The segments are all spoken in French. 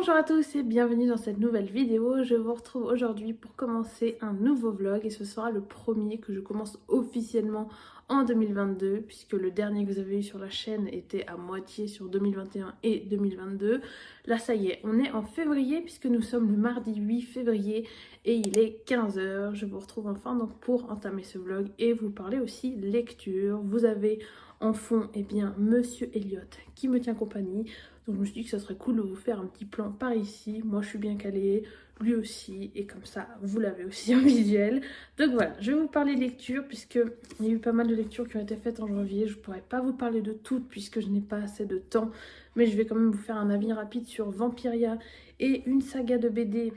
Bonjour à tous et bienvenue dans cette nouvelle vidéo. Je vous retrouve aujourd'hui pour commencer un nouveau vlog et ce sera le premier que je commence officiellement en 2022 puisque le dernier que vous avez eu sur la chaîne était à moitié sur 2021 et 2022. Là ça y est, on est en février puisque nous sommes le mardi 8 février et il est 15 h. Je vous retrouve enfin donc pour entamer ce vlog et vous parler aussi lecture. Vous avez en fond Monsieur Elliot qui me tient compagnie. Donc je me suis dit que ça serait cool de vous faire un petit plan par ici. Moi je suis bien calée, lui aussi, et comme ça vous l'avez aussi en visuel. Donc voilà, je vais vous parler lecture puisque il y a eu pas mal de lectures qui ont été faites en janvier. Je ne pourrais pas vous parler de toutes puisque je n'ai pas assez de temps. Mais je vais quand même vous faire un avis rapide sur Vampiria et une saga de BD,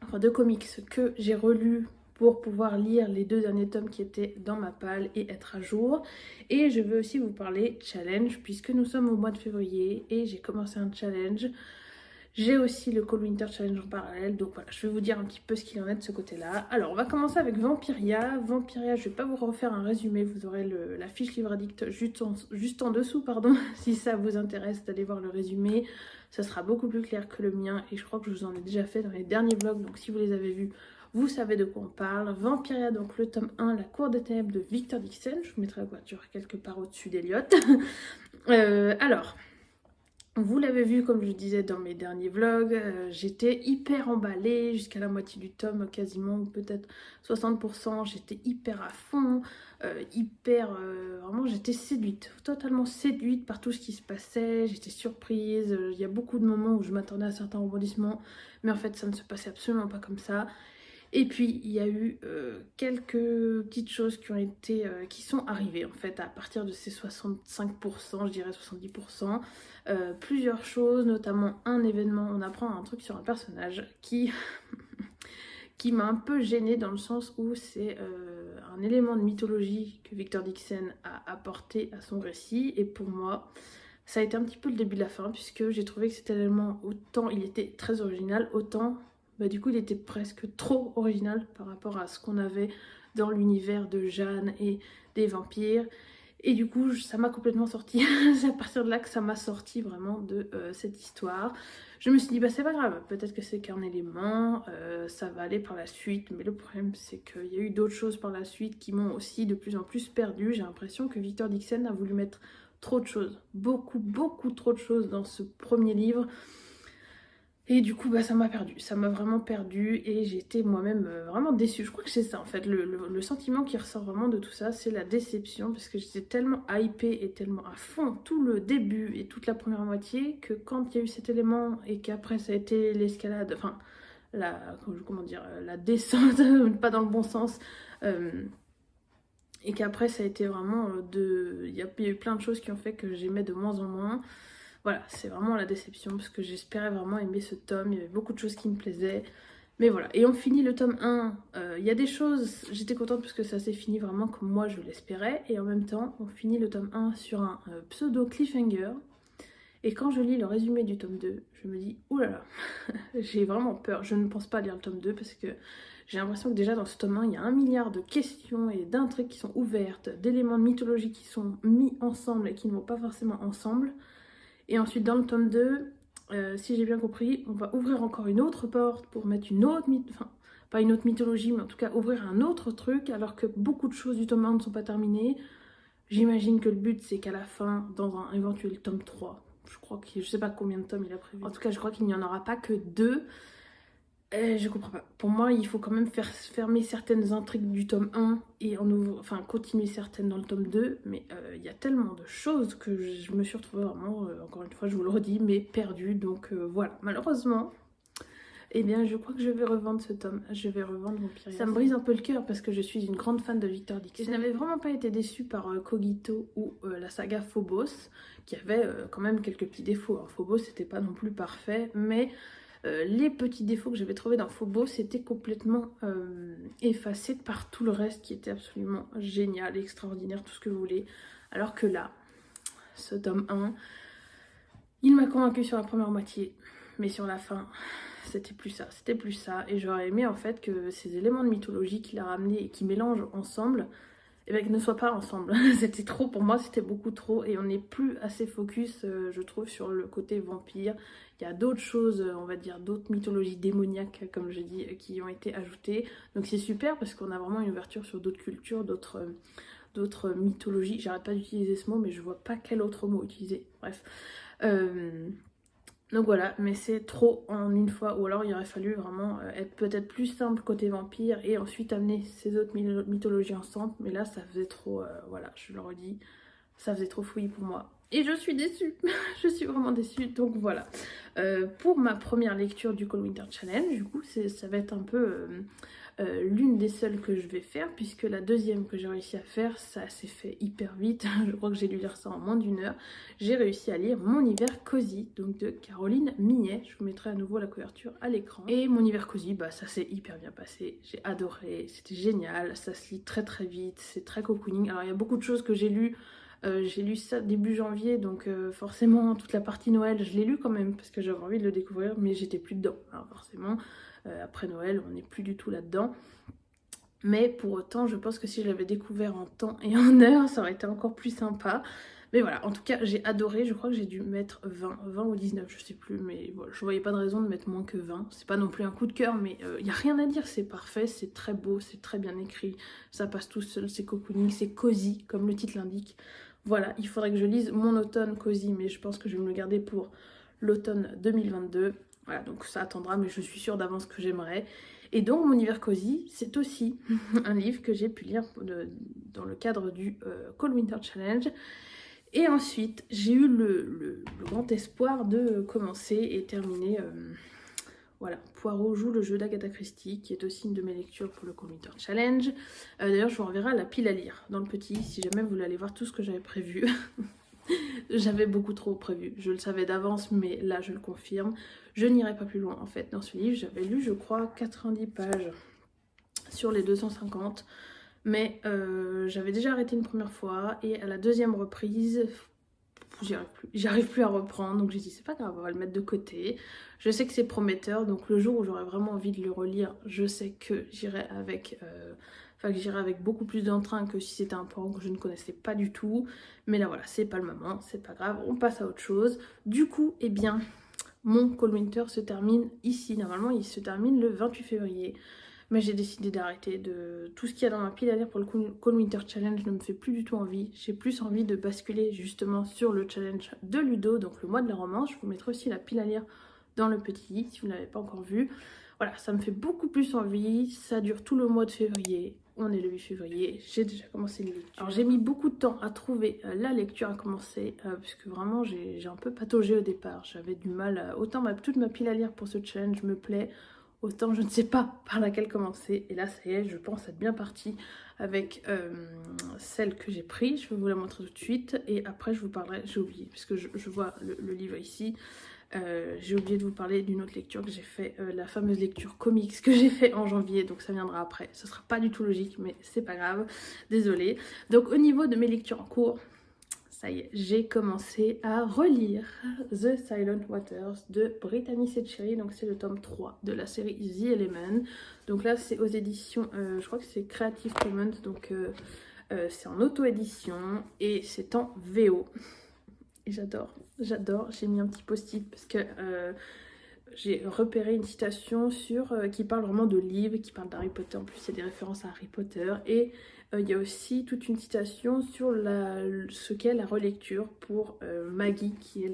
enfin de comics que j'ai relu pour pouvoir lire les 2 derniers tomes qui étaient dans ma palle et être à jour. Et je veux aussi vous parler challenge puisque nous sommes au mois de février et j'ai commencé un challenge. J'ai aussi le Cold Winter Challenge en parallèle, donc voilà, je vais vous dire un petit peu ce qu'il en est de ce côté-là. Alors, on va commencer avec Vampiria. Vampiria, je vais pas vous refaire un résumé, vous aurez la fiche livre addict juste en dessous, pardon, si ça vous intéresse d'aller voir le résumé. Ça sera beaucoup plus clair que le mien et je crois que je vous en ai déjà fait dans les derniers vlogs, donc si vous les avez vus, vous savez de quoi on parle. Vampiria, donc le tome 1, La Cour des Ténèbres de Victor Dixon. Je vous mettrai la voiture quelque part au-dessus d'Eliott. Alors... Vous l'avez vu, comme je disais dans mes derniers vlogs, j'étais hyper emballée jusqu'à la moitié du tome, quasiment, ou peut-être 60%. J'étais hyper à fond, vraiment j'étais séduite, totalement séduite par tout ce qui se passait. J'étais surprise, il y a beaucoup de moments où je m'attendais à certains rebondissements, mais en fait ça ne se passait absolument pas comme ça. Et puis il y a eu quelques petites choses qui sont arrivées en fait à partir de ces 65%, je dirais 70%. Plusieurs choses, notamment un événement, on apprend un truc sur un personnage qui, qui m'a un peu gênée dans le sens où c'est un élément de mythologie que Victor Dixon a apporté à son récit. Et pour moi, ça a été un petit peu le début de la fin puisque j'ai trouvé que cet élément, autant il était très original, autant... du coup il était presque trop original par rapport à ce qu'on avait dans l'univers de Jeanne et des vampires. Et du coup ça m'a complètement sorti, c'est à partir de là que ça m'a sorti vraiment de cette histoire. Je me suis dit c'est pas grave, peut-être que c'est qu'un élément, ça va aller par la suite. Mais le problème c'est qu'il y a eu d'autres choses par la suite qui m'ont aussi de plus en plus perdue. J'ai l'impression que Victor Dixon a voulu mettre trop de choses, beaucoup trop de choses dans ce premier livre. Et du coup, ça m'a perdu, ça m'a vraiment perdu et j'ai été moi-même vraiment déçue. Je crois que c'est ça en fait, le sentiment qui ressort vraiment de tout ça, c'est la déception parce que j'étais tellement hypée et tellement à fond tout le début et toute la première moitié que quand il y a eu cet élément et qu'après ça a été l'escalade, enfin, la descente, pas dans le bon sens, et qu'après ça a été vraiment il y a eu plein de choses qui ont fait que j'aimais de moins en moins. Voilà, c'est vraiment la déception parce que j'espérais vraiment aimer ce tome, il y avait beaucoup de choses qui me plaisaient. Mais voilà, et on finit le tome 1, il y a des choses, j'étais contente parce que ça s'est fini vraiment comme moi je l'espérais. Et en même temps, on finit le tome 1 sur un pseudo cliffhanger. Et quand je lis le résumé du tome 2, je me dis, oulala, j'ai vraiment peur. Je ne pense pas lire le tome 2 parce que j'ai l'impression que déjà dans ce tome 1, il y a 1 milliard de questions et d'intrigues qui sont ouvertes, d'éléments de mythologie qui sont mis ensemble et qui ne vont pas forcément ensemble. Et ensuite dans le tome 2, si j'ai bien compris, on va ouvrir encore une autre porte pour mettre une autre pas une autre mythologie, mais en tout cas ouvrir un autre truc, alors que beaucoup de choses du tome 1 ne sont pas terminées. J'imagine que le but c'est qu'à la fin, dans un éventuel tome 3, je sais pas combien de tomes il a prévu. En tout cas, je crois qu'il n'y en aura pas que 2. Je comprends pas. Pour moi, il faut quand même fermer certaines intrigues du tome 1 et continuer certaines dans le tome 2. Mais il y a tellement de choses que je me suis retrouvée vraiment, encore une fois, je vous le redis, mais perdue. Donc voilà, malheureusement, je crois que je vais revendre ce tome. Je vais revendre Vampiria. Ça me brise un peu le cœur parce que je suis une grande fan de Victor Dixon. Je n'avais vraiment pas été déçue par Cogito ou la saga Phobos, qui avait quand même quelques petits défauts. Alors, Phobos, c'était pas non plus parfait, mais... les petits défauts que j'avais trouvés dans Phobos étaient complètement effacés par tout le reste qui était absolument génial, extraordinaire, tout ce que vous voulez. Alors que là, ce tome 1, il m'a convaincu sur la première moitié, mais sur la fin, c'était plus ça. Et j'aurais aimé en fait que ces éléments de mythologie qu'il a ramenés et qui mélangent ensemble, et ben, qu'ils ne soient pas ensemble. C'était trop pour moi, c'était beaucoup trop et on n'est plus assez focus, je trouve, sur le côté vampire. Il y a d'autres choses, on va dire, d'autres mythologies démoniaques, comme je dis, qui ont été ajoutées. Donc c'est super parce qu'on a vraiment une ouverture sur d'autres cultures, d'autres mythologies. J'arrête pas d'utiliser ce mot, mais je vois pas quel autre mot utiliser. Bref. Donc voilà, mais c'est trop en une fois, ou alors il aurait fallu vraiment être peut-être plus simple côté vampire et ensuite amener ces autres mythologies ensemble, mais là ça faisait trop, voilà, je le redis, ça faisait trop fouillis pour moi. Et je suis déçue, je suis vraiment déçue, donc voilà. Pour ma première lecture du Cold Winter Challenge, du coup, ça va être un peu l'une des seules que je vais faire, puisque la deuxième que j'ai réussi à faire, ça s'est fait hyper vite, je crois que j'ai dû lire ça en moins d'1 heure. J'ai réussi à lire Mon hiver cosy, donc de Caroline Millet. Je vous mettrai à nouveau la couverture à l'écran. Et Mon hiver cosy, bah ça s'est hyper bien passé, j'ai adoré, c'était génial, ça se lit très très vite, c'est très cocooning. Alors il y a beaucoup de choses que j'ai lues. J'ai lu ça début janvier, donc forcément toute la partie Noël, je l'ai lu quand même parce que j'avais envie de le découvrir, mais j'étais plus dedans. Alors forcément, après Noël, on n'est plus du tout là-dedans. Mais pour autant, je pense que si je l'avais découvert en temps et en heure, ça aurait été encore plus sympa. Mais voilà, en tout cas, j'ai adoré. Je crois que j'ai dû mettre 20 ou 19, je sais plus. Mais voilà, je voyais pas de raison de mettre moins que 20. C'est pas non plus un coup de cœur, mais il n'y a rien à dire. C'est parfait, c'est très beau, c'est très bien écrit. Ça passe tout seul, c'est cocooning, c'est cosy, comme le titre l'indique. Voilà, il faudrait que je lise Mon automne cosy, mais je pense que je vais me le garder pour l'automne 2022. Voilà, donc ça attendra, mais je suis sûre d'avance que j'aimerais. Et donc, Mon hiver cosy, c'est aussi un livre que j'ai pu lire dans le cadre du Cold Winter Challenge. Et ensuite, j'ai eu le grand espoir de commencer et terminer voilà, Poirot joue le jeu d'Agatha Christie, qui est aussi une de mes lectures pour le Cold Winter Challenge. D'ailleurs, je vous renverrai la pile à lire dans le petit, si jamais vous voulez aller voir tout ce que j'avais prévu. J'avais beaucoup trop prévu, je le savais d'avance, mais là je le confirme. Je n'irai pas plus loin en fait dans ce livre. J'avais lu, je crois, 90 pages sur les 250, mais j'avais déjà arrêté une première fois et à la deuxième reprise, j'arrive plus à reprendre, donc j'ai dit c'est pas grave, on va le mettre de côté. Je sais que c'est prometteur, donc le jour où j'aurai vraiment envie de le relire, je sais que j'irai avec beaucoup plus d'entrain que si c'était un poireau que je ne connaissais pas du tout. Mais là voilà, c'est pas le moment, c'est pas grave, on passe à autre chose. Du coup, eh bien, mon Cold Winter se termine ici. Normalement, il se termine le 28 février. Mais j'ai décidé d'arrêter de... Tout ce qu'il y a dans ma pile à lire pour le Cold Winter Challenge ne me fait plus du tout envie. J'ai plus envie de basculer justement sur le challenge de Ludo, donc le mois de la romance. Je vous mettrai aussi la pile à lire dans le petit, si vous ne l'avez pas encore vu. Voilà, ça me fait beaucoup plus envie. Ça dure tout le mois de février. On est le 8 février, j'ai déjà commencé les lectures. Alors j'ai mis beaucoup de temps à trouver la lecture à commencer, puisque vraiment j'ai un peu pataugé au départ. J'avais du mal, autant toute ma pile à lire pour ce challenge me plaît, autant je ne sais pas par laquelle commencer. Et là ça y est, je pense être bien partie avec celle que j'ai prise. Je vais vous la montrer tout de suite et après je vous parlerai, j'ai oublié, puisque je vois le livre ici. J'ai oublié de vous parler d'une autre lecture que j'ai fait, la fameuse lecture comics que j'ai fait en janvier, donc ça viendra après. Ce sera pas du tout logique, mais c'est pas grave, désolée. Donc au niveau de mes lectures en cours, ça y est, j'ai commencé à relire The Silent Waters de Brittany Setcheri, donc c'est le tome 3 de la série The Element. Donc là c'est aux éditions, je crois que c'est Creative Commons, donc c'est en auto-édition et c'est en VO. Et j'adore, j'ai mis un petit post-it parce que j'ai repéré une citation qui parle vraiment de livres, qui parle d'Harry Potter, en plus il y a des références à Harry Potter, et il y a aussi toute une citation sur ce qu'est la relecture pour Maggie, qui est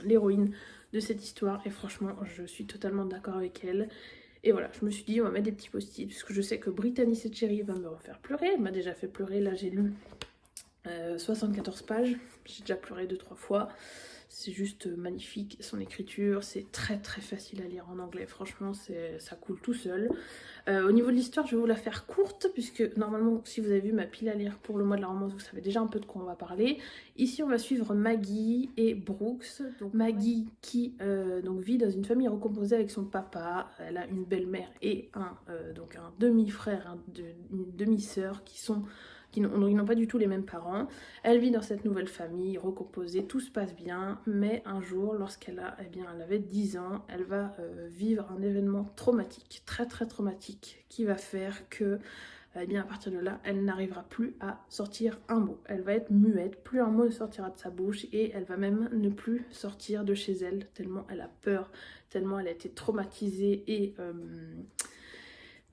l'héroïne de cette histoire, et franchement je suis totalement d'accord avec elle. Et voilà, je me suis dit on va mettre des petits post-it, parce que je sais que Brittany Setcheri va me refaire pleurer, elle m'a déjà fait pleurer, là j'ai lu 74 pages, j'ai déjà pleuré 2-3 fois, c'est juste magnifique, son écriture, c'est très très facile à lire en anglais, franchement ça coule tout seul. Au niveau de l'histoire, je vais vous la faire courte, puisque normalement si vous avez vu ma pile à lire pour le mois de la romance, vous savez déjà un peu de quoi on va parler. Ici on va suivre Maggie et Brooks. Donc Maggie qui donc vit dans une famille recomposée avec son papa, elle a une belle-mère et un demi-frère, une demi-sœur qui n'ont pas du tout les mêmes parents. Elle vit dans cette nouvelle famille recomposée, tout se passe bien, mais un jour, lorsqu'elle avait 10 ans, elle va vivre un événement traumatique, très très traumatique, qui va faire que eh bien à partir de là, elle n'arrivera plus à sortir un mot. Elle va être muette, plus un mot ne sortira de sa bouche et elle va même ne plus sortir de chez elle, tellement elle a peur, tellement elle a été traumatisée et...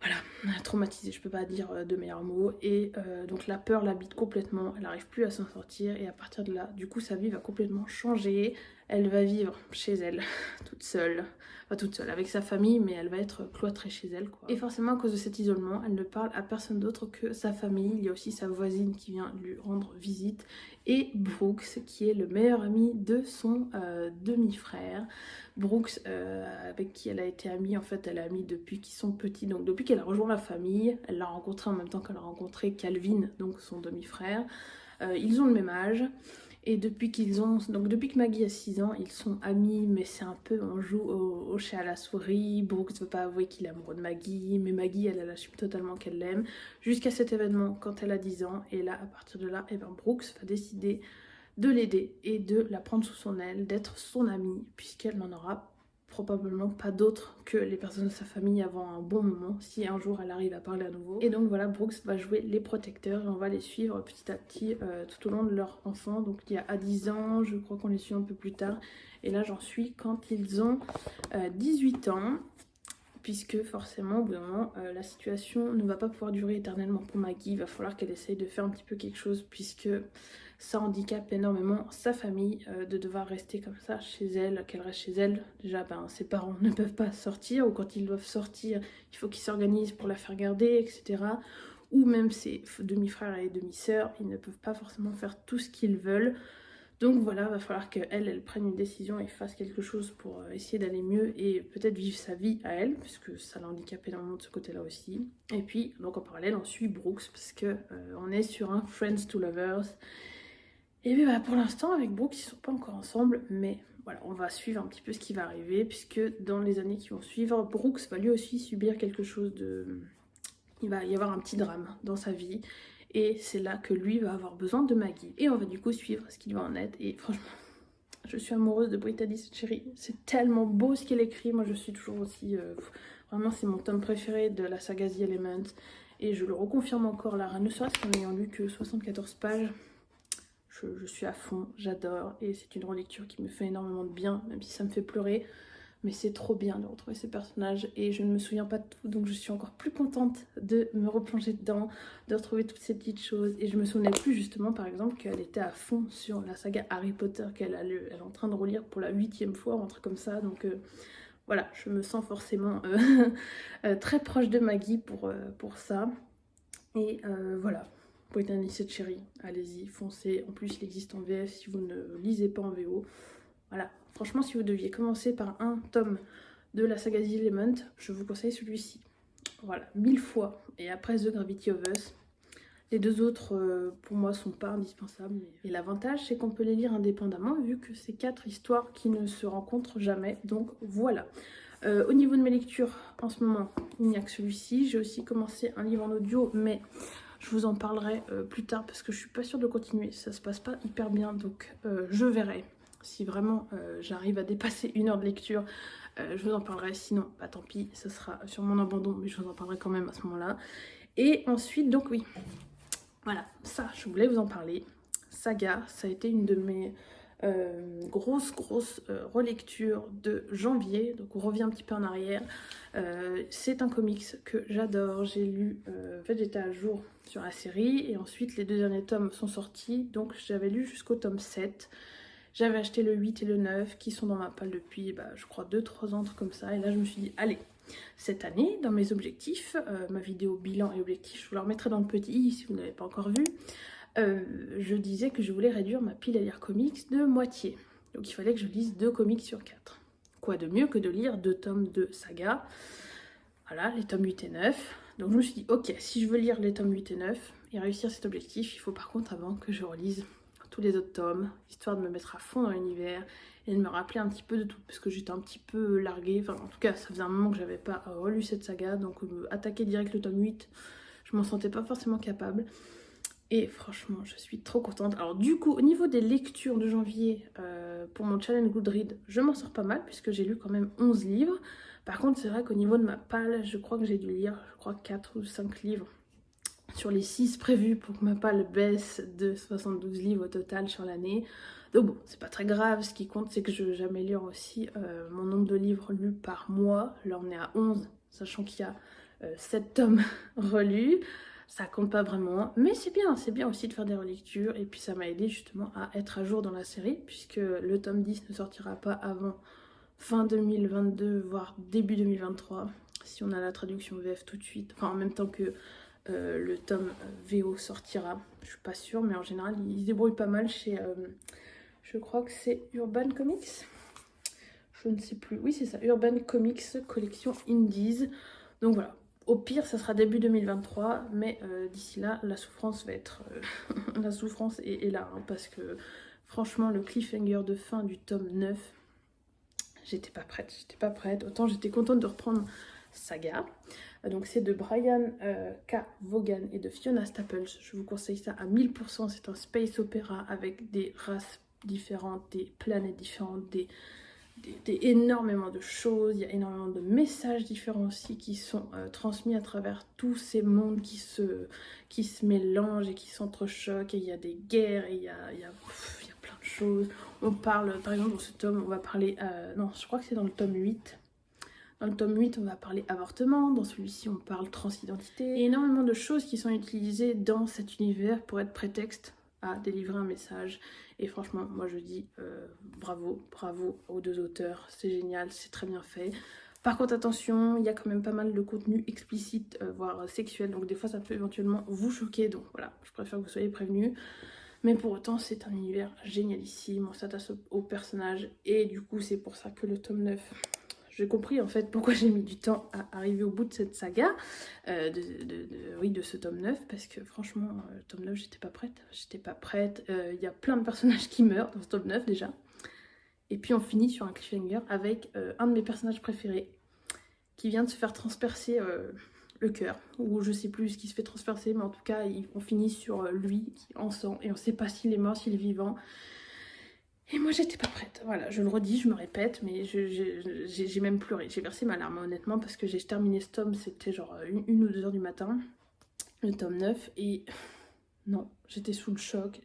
voilà, traumatisée, je peux pas dire de meilleurs mots. Et donc la peur l'habite complètement, elle n'arrive plus à s'en sortir. Et à partir de là, du coup, sa vie va complètement changer. Elle va vivre chez elle, toute seule. Pas toute seule, avec sa famille, mais elle va être cloîtrée chez elle, quoi. Et forcément, à cause de cet isolement, elle ne parle à personne d'autre que sa famille. Il y a aussi sa voisine qui vient lui rendre visite. Et Brooks, qui est le meilleur ami de son demi-frère. Brooks, avec qui elle a été amie, en fait, elle est amie depuis qu'ils sont petits. Donc depuis qu'elle a rejoint la famille, elle l'a rencontré en même temps qu'elle a rencontré Calvin, donc son demi-frère. Ils ont le même âge. Et depuis depuis que Maggie a 6 ans, ils sont amis, mais c'est un peu, on joue au chat à la souris. Brooks ne veut pas avouer qu'il est amoureux de Maggie, mais Maggie, elle assume totalement qu'elle l'aime. Jusqu'à cet événement, quand elle a 10 ans, et là, à partir de là, eh ben, Brooks va décider de l'aider et de la prendre sous son aile, d'être son amie, puisqu'elle n'en aura probablement pas d'autres que les personnes de sa famille avant un bon moment, si un jour elle arrive à parler à nouveau. Et donc voilà, Brooks va jouer les protecteurs et on va les suivre petit à petit tout au long de leur enfant. Donc il y a à 10 ans, je crois qu'on les suit un peu plus tard. Et là j'en suis quand ils ont 18 ans. Puisque forcément, au bout d'un moment, la situation ne va pas pouvoir durer éternellement pour Maggie. Il va falloir qu'elle essaye de faire un petit peu quelque chose, puisque ça handicape énormément sa famille de devoir rester comme ça chez elle, qu'elle reste chez elle. Déjà, ben, ses parents ne peuvent pas sortir, ou quand ils doivent sortir, il faut qu'ils s'organisent pour la faire garder, etc. Ou même ses demi-frères et demi-sœurs, ils ne peuvent pas forcément faire tout ce qu'ils veulent. Donc voilà, va falloir qu'elle, elle prenne une décision et fasse quelque chose pour essayer d'aller mieux et peut-être vivre sa vie à elle, puisque ça l'a handicapée énormément de ce côté-là aussi. Et puis, donc en parallèle, on suit Brooks, parce que on est sur un Friends to Lovers. Et puis bah, pour l'instant, avec Brooks, ils sont pas encore ensemble, mais voilà, on va suivre un petit peu ce qui va arriver, puisque dans les années qui vont suivre, Brooks va lui aussi subir quelque chose de... Il va y avoir un petit drame dans sa vie. Et c'est là que lui va avoir besoin de Maggie. Et on va du coup suivre ce qu'il va en être. Et franchement, je suis amoureuse de Brittany Chérie. C'est tellement beau ce qu'elle écrit. Moi, je suis toujours aussi... vraiment, c'est mon tome préféré de la saga The Element. Et je le reconfirme encore là, ne serait-ce qu'en n'ayant lu que 74 pages. Je suis à fond, j'adore. Et c'est une relecture qui me fait énormément de bien, même si ça me fait pleurer. Mais c'est trop bien de retrouver ces personnages et je ne me souviens pas de tout, donc je suis encore plus contente de me replonger dedans, de retrouver toutes ces petites choses. Et je me souvenais plus justement par exemple qu'elle était à fond sur la saga Harry Potter qu'elle est en train de relire pour la 8e fois, un truc comme ça. Donc voilà, je me sens forcément très proche de Maggie pour ça. Et voilà, Brittany Chérie, allez-y, foncez. En plus il existe en VF si vous ne lisez pas en VO. Voilà, franchement, si vous deviez commencer par un tome de la saga The Element, je vous conseille celui-ci. Voilà, 1000 fois. Et après The Gravity of Us. Les deux autres, pour moi, sont pas indispensables. Et l'avantage, c'est qu'on peut les lire indépendamment, vu que c'est 4 histoires qui ne se rencontrent jamais. Donc voilà. Au niveau de mes lectures, en ce moment, il n'y a que celui-ci. J'ai aussi commencé un livre en audio, mais je vous en parlerai plus tard, parce que je suis pas sûre de continuer. Ça se passe pas hyper bien, donc je verrai. Si vraiment j'arrive à dépasser 1 heure de lecture, je vous en parlerai. Sinon, bah tant pis, ça sera sur mon abandon, mais je vous en parlerai quand même à ce moment-là. Et ensuite, donc oui, voilà, ça, je voulais vous en parler. Saga, ça a été une de mes grosses relectures de janvier. Donc on revient un petit peu en arrière. C'est un comics que j'adore. J'ai lu, en fait j'étais à jour sur la série. Et ensuite les 2 derniers tomes sont sortis. Donc j'avais lu jusqu'au tome 7. J'avais acheté le 8 et le 9 qui sont dans ma palle depuis, je crois, 2-3 ans, comme ça. Et là, je me suis dit, allez, cette année, dans mes objectifs, ma vidéo bilan et objectifs, je vous la remettrai dans le petit i si vous n'avez pas encore vu. Je disais que je voulais réduire ma pile à lire comics de moitié. Donc il fallait que je lise 2 comics sur 4. Quoi de mieux que de lire 2 tomes de saga. Voilà, les tomes 8 et 9. Donc je me suis dit, ok, si je veux lire les tomes 8 et 9 et réussir cet objectif, il faut par contre avant que je relise tous les autres tomes, histoire de me mettre à fond dans l'univers et de me rappeler un petit peu de tout, parce que j'étais un petit peu larguée, enfin en tout cas ça faisait un moment que j'avais pas relu cette saga, donc attaquer direct le tome 8, je m'en sentais pas forcément capable, et franchement je suis trop contente. Alors du coup au niveau des lectures de janvier, pour mon challenge Goodreads, je m'en sors pas mal, puisque j'ai lu quand même 11 livres, par contre c'est vrai qu'au niveau de ma palle, je crois que j'ai dû lire, 4 ou 5 livres, sur les 6 prévus pour que ma palle baisse de 72 livres au total sur l'année. Donc bon, c'est pas très grave, ce qui compte c'est que j'améliore aussi mon nombre de livres lus par mois. Là on est à 11, sachant qu'il y a 7 tomes relus. Ça compte pas vraiment, mais c'est bien aussi de faire des relectures. Et puis ça m'a aidé justement à être à jour dans la série, puisque le tome 10 ne sortira pas avant fin 2022, voire début 2023, si on a la traduction VF tout de suite, enfin en même temps que le tome VO sortira. Je suis pas sûre, mais en général ils se débrouillent pas mal chez, je crois que c'est Urban Comics, je ne sais plus, oui c'est ça, Urban Comics collection Indies. Donc voilà, au pire ça sera début 2023, mais d'ici là la souffrance va être la souffrance est là, hein, parce que franchement le cliffhanger de fin du tome 9, j'étais pas prête, autant j'étais contente de reprendre Saga. Donc c'est de Brian K. Vaughan et de Fiona Staples, je vous conseille ça à 1000%, c'est un space opéra avec des races différentes, des planètes différentes, énormément de choses, il y a énormément de messages différents aussi qui sont transmis à travers tous ces mondes qui se mélangent et qui s'entrechoquent, et il y a des guerres, et il y a plein de choses. On parle, par exemple dans ce tome, on va parler, non je crois que c'est dans le tome 8. Dans le tome 8, on va parler avortement, dans celui-ci on parle transidentité. Il y a énormément de choses qui sont utilisées dans cet univers pour être prétexte à délivrer un message. Et franchement, moi je dis bravo aux deux auteurs, c'est génial, c'est très bien fait. Par contre attention, il y a quand même pas mal de contenu explicite, voire sexuel, donc des fois ça peut éventuellement vous choquer, donc voilà, je préfère que vous soyez prévenus. Mais pour autant, c'est un univers génialissime, on s'attache aux personnages, et du coup c'est pour ça que le tome 9... J'ai compris en fait pourquoi j'ai mis du temps à arriver au bout de cette saga, de ce tome 9, parce que franchement, le tome 9, j'étais pas prête. Il y a plein de personnages qui meurent dans ce tome 9 déjà. Et puis on finit sur un cliffhanger avec un de mes personnages préférés qui vient de se faire transpercer le cœur, ou je sais plus ce qui se fait transpercer, mais en tout cas, on finit sur lui en sang, et on sait pas s'il est mort, s'il est vivant. Et moi j'étais pas prête, voilà, je le redis, je me répète, mais j'ai même pleuré, j'ai versé ma larme honnêtement, parce que j'ai terminé ce tome, c'était genre 1 ou 2 heures du matin, le tome 9, et non, j'étais sous le choc,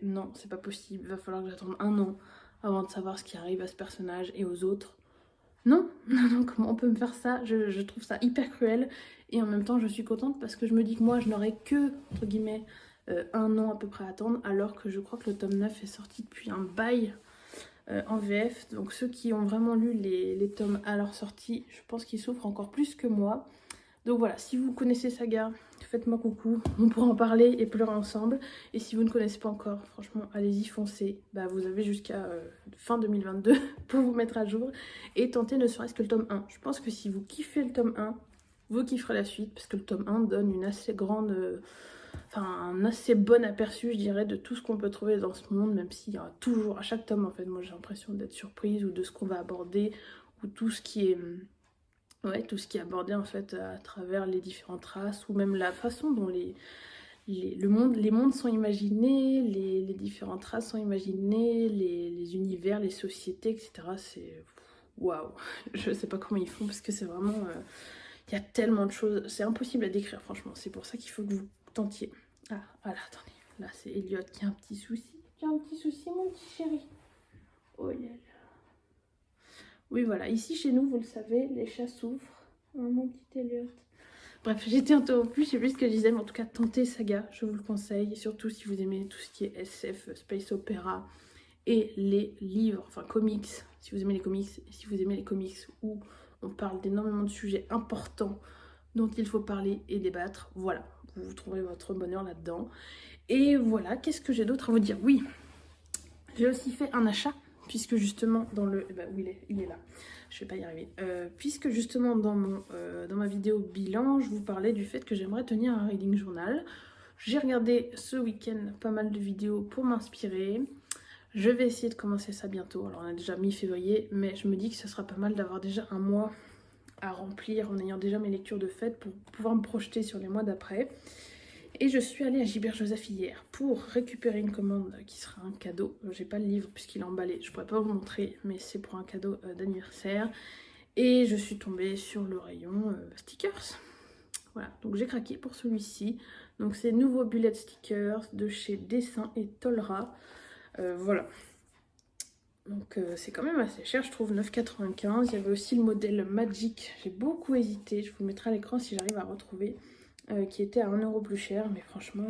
non, c'est pas possible, il va falloir que j'attende 1 an avant de savoir ce qui arrive à ce personnage et aux autres. Non, comment on peut me faire ça? Je trouve ça hyper cruel, et en même temps je suis contente parce que je me dis que moi je n'aurais que, entre guillemets, 1 an à peu près à attendre, alors que je crois que le tome 9 est sorti depuis un bail en VF. Donc ceux qui ont vraiment lu les tomes à leur sortie, je pense qu'ils souffrent encore plus que moi. Donc voilà, si vous connaissez Saga, faites-moi coucou, on pourra en parler et pleurer ensemble. Et si vous ne connaissez pas encore, franchement, allez-y, foncez. Bah, vous avez jusqu'à fin 2022 pour vous mettre à jour et tenter ne serait-ce que le tome 1. Je pense que si vous kiffez le tome 1, vous kifferez la suite, parce que le tome 1 donne une assez grande... un assez bon aperçu, je dirais, de tout ce qu'on peut trouver dans ce monde, même s'il y a toujours, à chaque tome, en fait, moi j'ai l'impression d'être surprise, ou de ce qu'on va aborder, ou tout ce qui est... Ouais, tout ce qui est abordé, en fait, à travers les différentes races, ou même la façon dont les mondes sont imaginés, les différentes races sont imaginées, les univers, les sociétés, etc. C'est... Waouh. Je sais pas comment ils font, parce que c'est vraiment... Il y a tellement de choses, c'est impossible à décrire, franchement. C'est pour ça qu'il faut que vous tentiez. Ah, voilà, attendez. Là, c'est Elliot qui a un petit souci. Mon petit chéri. Oh là là. Oui, voilà. Ici, chez nous, vous le savez, les chats souffrent. Oh, mon petit Elliot. Bref, j'ai été interrompue, je sais plus ce que je disais, mais en tout cas, tentez Saga, je vous le conseille. Et surtout, si vous aimez tout ce qui est SF, space opéra et les livres, enfin comics, si vous aimez les comics, et si vous aimez les comics où on parle d'énormément de sujets importants dont il faut parler et débattre, voilà, vous trouverez votre bonheur là-dedans. Et voilà, qu'est-ce que j'ai d'autre à vous dire? Oui, j'ai aussi fait un achat, puisque justement dans le... Bah, où il est là, je vais pas y arriver. Puisque justement dans ma vidéo bilan, je vous parlais du fait que j'aimerais tenir un reading journal. J'ai regardé ce week-end pas mal de vidéos pour m'inspirer. Je vais essayer de commencer ça bientôt. Alors on a déjà mi-février, mais je me dis que ce sera pas mal d'avoir déjà un mois à remplir en ayant déjà mes lectures de fête pour pouvoir me projeter sur les mois d'après. Et je suis allée à Gilbert Joseph hier pour récupérer une commande qui sera un cadeau. J'ai pas le livre puisqu'il est emballé, je pourrais pas vous montrer, mais c'est pour un cadeau d'anniversaire. Et je suis tombée sur le rayon stickers. Voilà, donc j'ai craqué pour celui-ci. Donc c'est nouveau bullet stickers de chez Dessin et Tolra. Voilà. Donc c'est quand même assez cher, je trouve, 9,95 €. Il y avait aussi le modèle Magic, j'ai beaucoup hésité, je vous le mettrai à l'écran si j'arrive à retrouver, qui était à 1 € plus cher, mais franchement,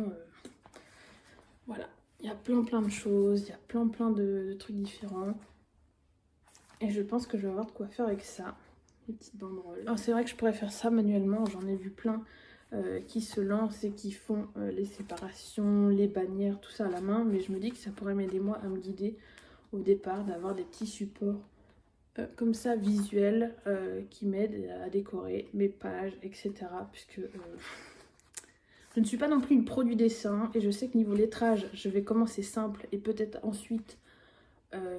voilà. Il y a plein de choses, il y a plein de trucs différents. Et je pense que je vais avoir de quoi faire avec ça, les petites banderoles. Alors c'est vrai que je pourrais faire ça manuellement, j'en ai vu plein qui se lancent et qui font les séparations, les bannières, tout ça à la main, mais je me dis que ça pourrait m'aider moi à me guider au départ, d'avoir des petits supports comme ça visuels qui m'aident à décorer mes pages, etc. Puisque je ne suis pas non plus une pro du dessin et je sais que niveau lettrage, je vais commencer simple et peut-être ensuite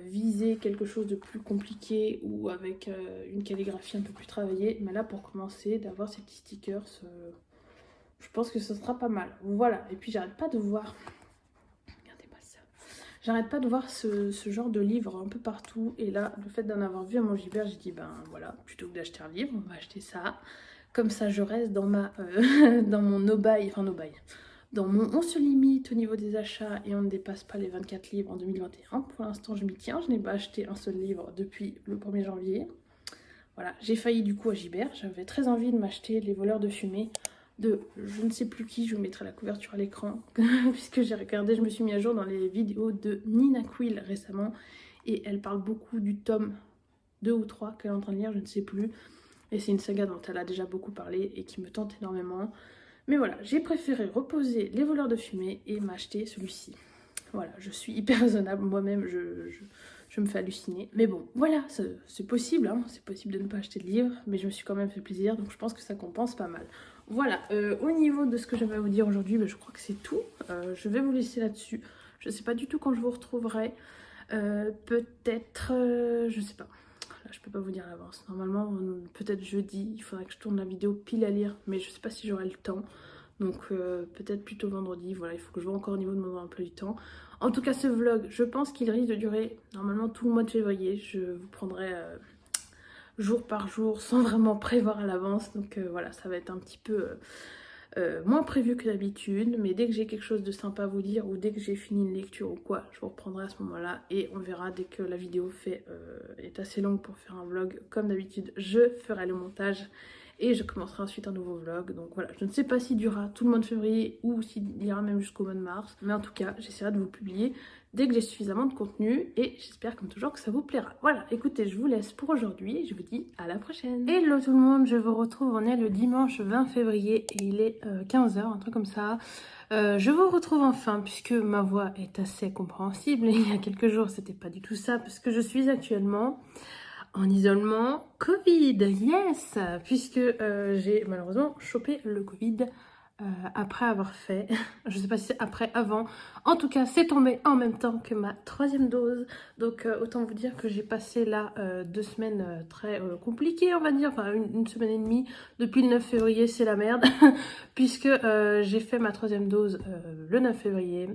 viser quelque chose de plus compliqué ou avec une calligraphie un peu plus travaillée. Mais là, pour commencer, d'avoir ces petits stickers, je pense que ce sera pas mal. Voilà, et puis j'arrête pas de voir... J'arrête pas de voir ce genre de livre un peu partout. Et là, le fait d'en avoir vu à mon Gibert, j'ai dit, ben voilà, plutôt que d'acheter un livre, on va acheter ça. Comme ça, je reste dans ma dans mon no-buy, enfin no-buy, dans mon on se limite au niveau des achats et on ne dépasse pas les 24 livres en 2021. Pour l'instant, je m'y tiens. Je n'ai pas acheté un seul livre depuis le 1er janvier. Voilà, j'ai failli du coup à Gibert. J'avais très envie de m'acheter Les Voleurs de Fumée de je ne sais plus qui, je vous mettrai la couverture à l'écran, puisque j'ai regardé, je me suis mis à jour dans les vidéos de Nina Quill récemment, et elle parle beaucoup du tome 2 ou 3 qu'elle est en train de lire, je ne sais plus, et c'est une saga dont elle a déjà beaucoup parlé et qui me tente énormément. Mais voilà, j'ai préféré reposer Les Voleurs de Fumée et m'acheter celui-ci. Voilà, je suis hyper raisonnable, moi-même je me fais halluciner. Mais bon, voilà, c'est possible, hein, c'est possible de ne pas acheter de livres, mais je me suis quand même fait plaisir, donc je pense que ça compense pas mal. Voilà, au niveau de ce que j'avais à vous dire aujourd'hui, je crois que c'est tout. Je vais vous laisser là-dessus. Je sais pas du tout quand je vous retrouverai. Peut-être, je sais pas. Là, je peux pas vous dire à l'avance. Normalement, peut-être jeudi, il faudrait que je tourne la vidéo pile à lire, mais je sais pas si j'aurai le temps. Donc peut-être plutôt vendredi. Voilà, il faut que je vois encore au niveau de mon emploi du temps. En tout cas, ce vlog, je pense qu'il risque de durer normalement tout le mois de février. Je vous prendrai... jour par jour sans vraiment prévoir à l'avance, donc voilà, ça va être un petit peu moins prévu que d'habitude, mais dès que j'ai quelque chose de sympa à vous dire ou dès que j'ai fini une lecture ou quoi, je vous reprendrai à ce moment là et on verra. Dès que la vidéo est assez longue pour faire un vlog, comme d'habitude je ferai le montage et je commencerai ensuite un nouveau vlog. Donc voilà, je ne sais pas s'il durera tout le mois de février ou s'il ira même jusqu'au mois de mars, mais en tout cas j'essaierai de vous publier dès que j'ai suffisamment de contenu et j'espère comme toujours que ça vous plaira. Voilà, écoutez, je vous laisse pour aujourd'hui et je vous dis à la prochaine. Hello tout le monde, je vous retrouve, on est le dimanche 20 février et il est 15 h, un truc comme ça. Je vous retrouve enfin puisque ma voix est assez compréhensible et il y a quelques jours c'était pas du tout ça parce que je suis actuellement en isolement Covid, yes, puisque j'ai malheureusement chopé le Covid après avoir fait, je sais pas si c'est après, avant, en tout cas c'est tombé en même temps que ma 3e dose, donc autant vous dire que j'ai passé là 2 semaines très compliquées on va dire, enfin une semaine et demie, depuis le 9 février c'est la merde, puisque j'ai fait ma 3e dose le 9 février.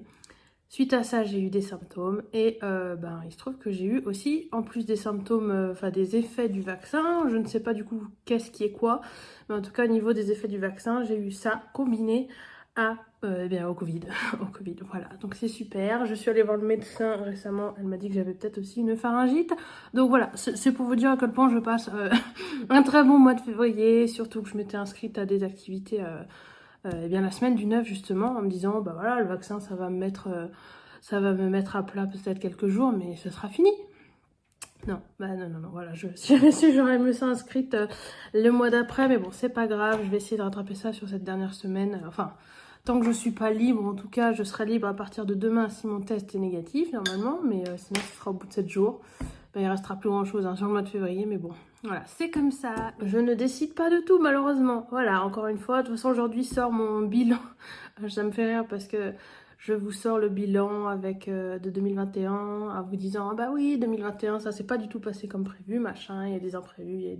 Suite à ça, j'ai eu des symptômes et il se trouve que j'ai eu aussi, en plus des symptômes, des effets du vaccin, je ne sais pas du coup qu'est-ce qui est quoi, mais en tout cas au niveau des effets du vaccin, j'ai eu ça combiné à, au Covid, au Covid, voilà, donc c'est super. Je suis allée voir le médecin récemment, elle m'a dit que j'avais peut-être aussi une pharyngite, donc voilà, c'est pour vous dire à quel point je passe un très bon mois de février, surtout que je m'étais inscrite à des activités... la semaine du 9 justement, en me disant bah voilà, le vaccin ça va me mettre à plat peut-être quelques jours mais ce sera fini. Non, non, voilà, j'aurais aimé ça inscrite le mois d'après, mais bon c'est pas grave, je vais essayer de rattraper ça sur cette dernière semaine, enfin tant que je suis pas libre, en tout cas je serai libre à partir de demain si mon test est négatif normalement, mais sinon ce sera au bout de 7 jours. Il restera plus grand chose sur le mois de février, mais bon, voilà, c'est comme ça. Je ne décide pas de tout, malheureusement. Voilà, encore une fois, de toute façon, aujourd'hui sort mon bilan. Ça me fait rire parce que je vous sors le bilan avec de 2021 en vous disant, ah bah oui, 2021, ça s'est pas du tout passé comme prévu, machin, il y a des imprévus, il y a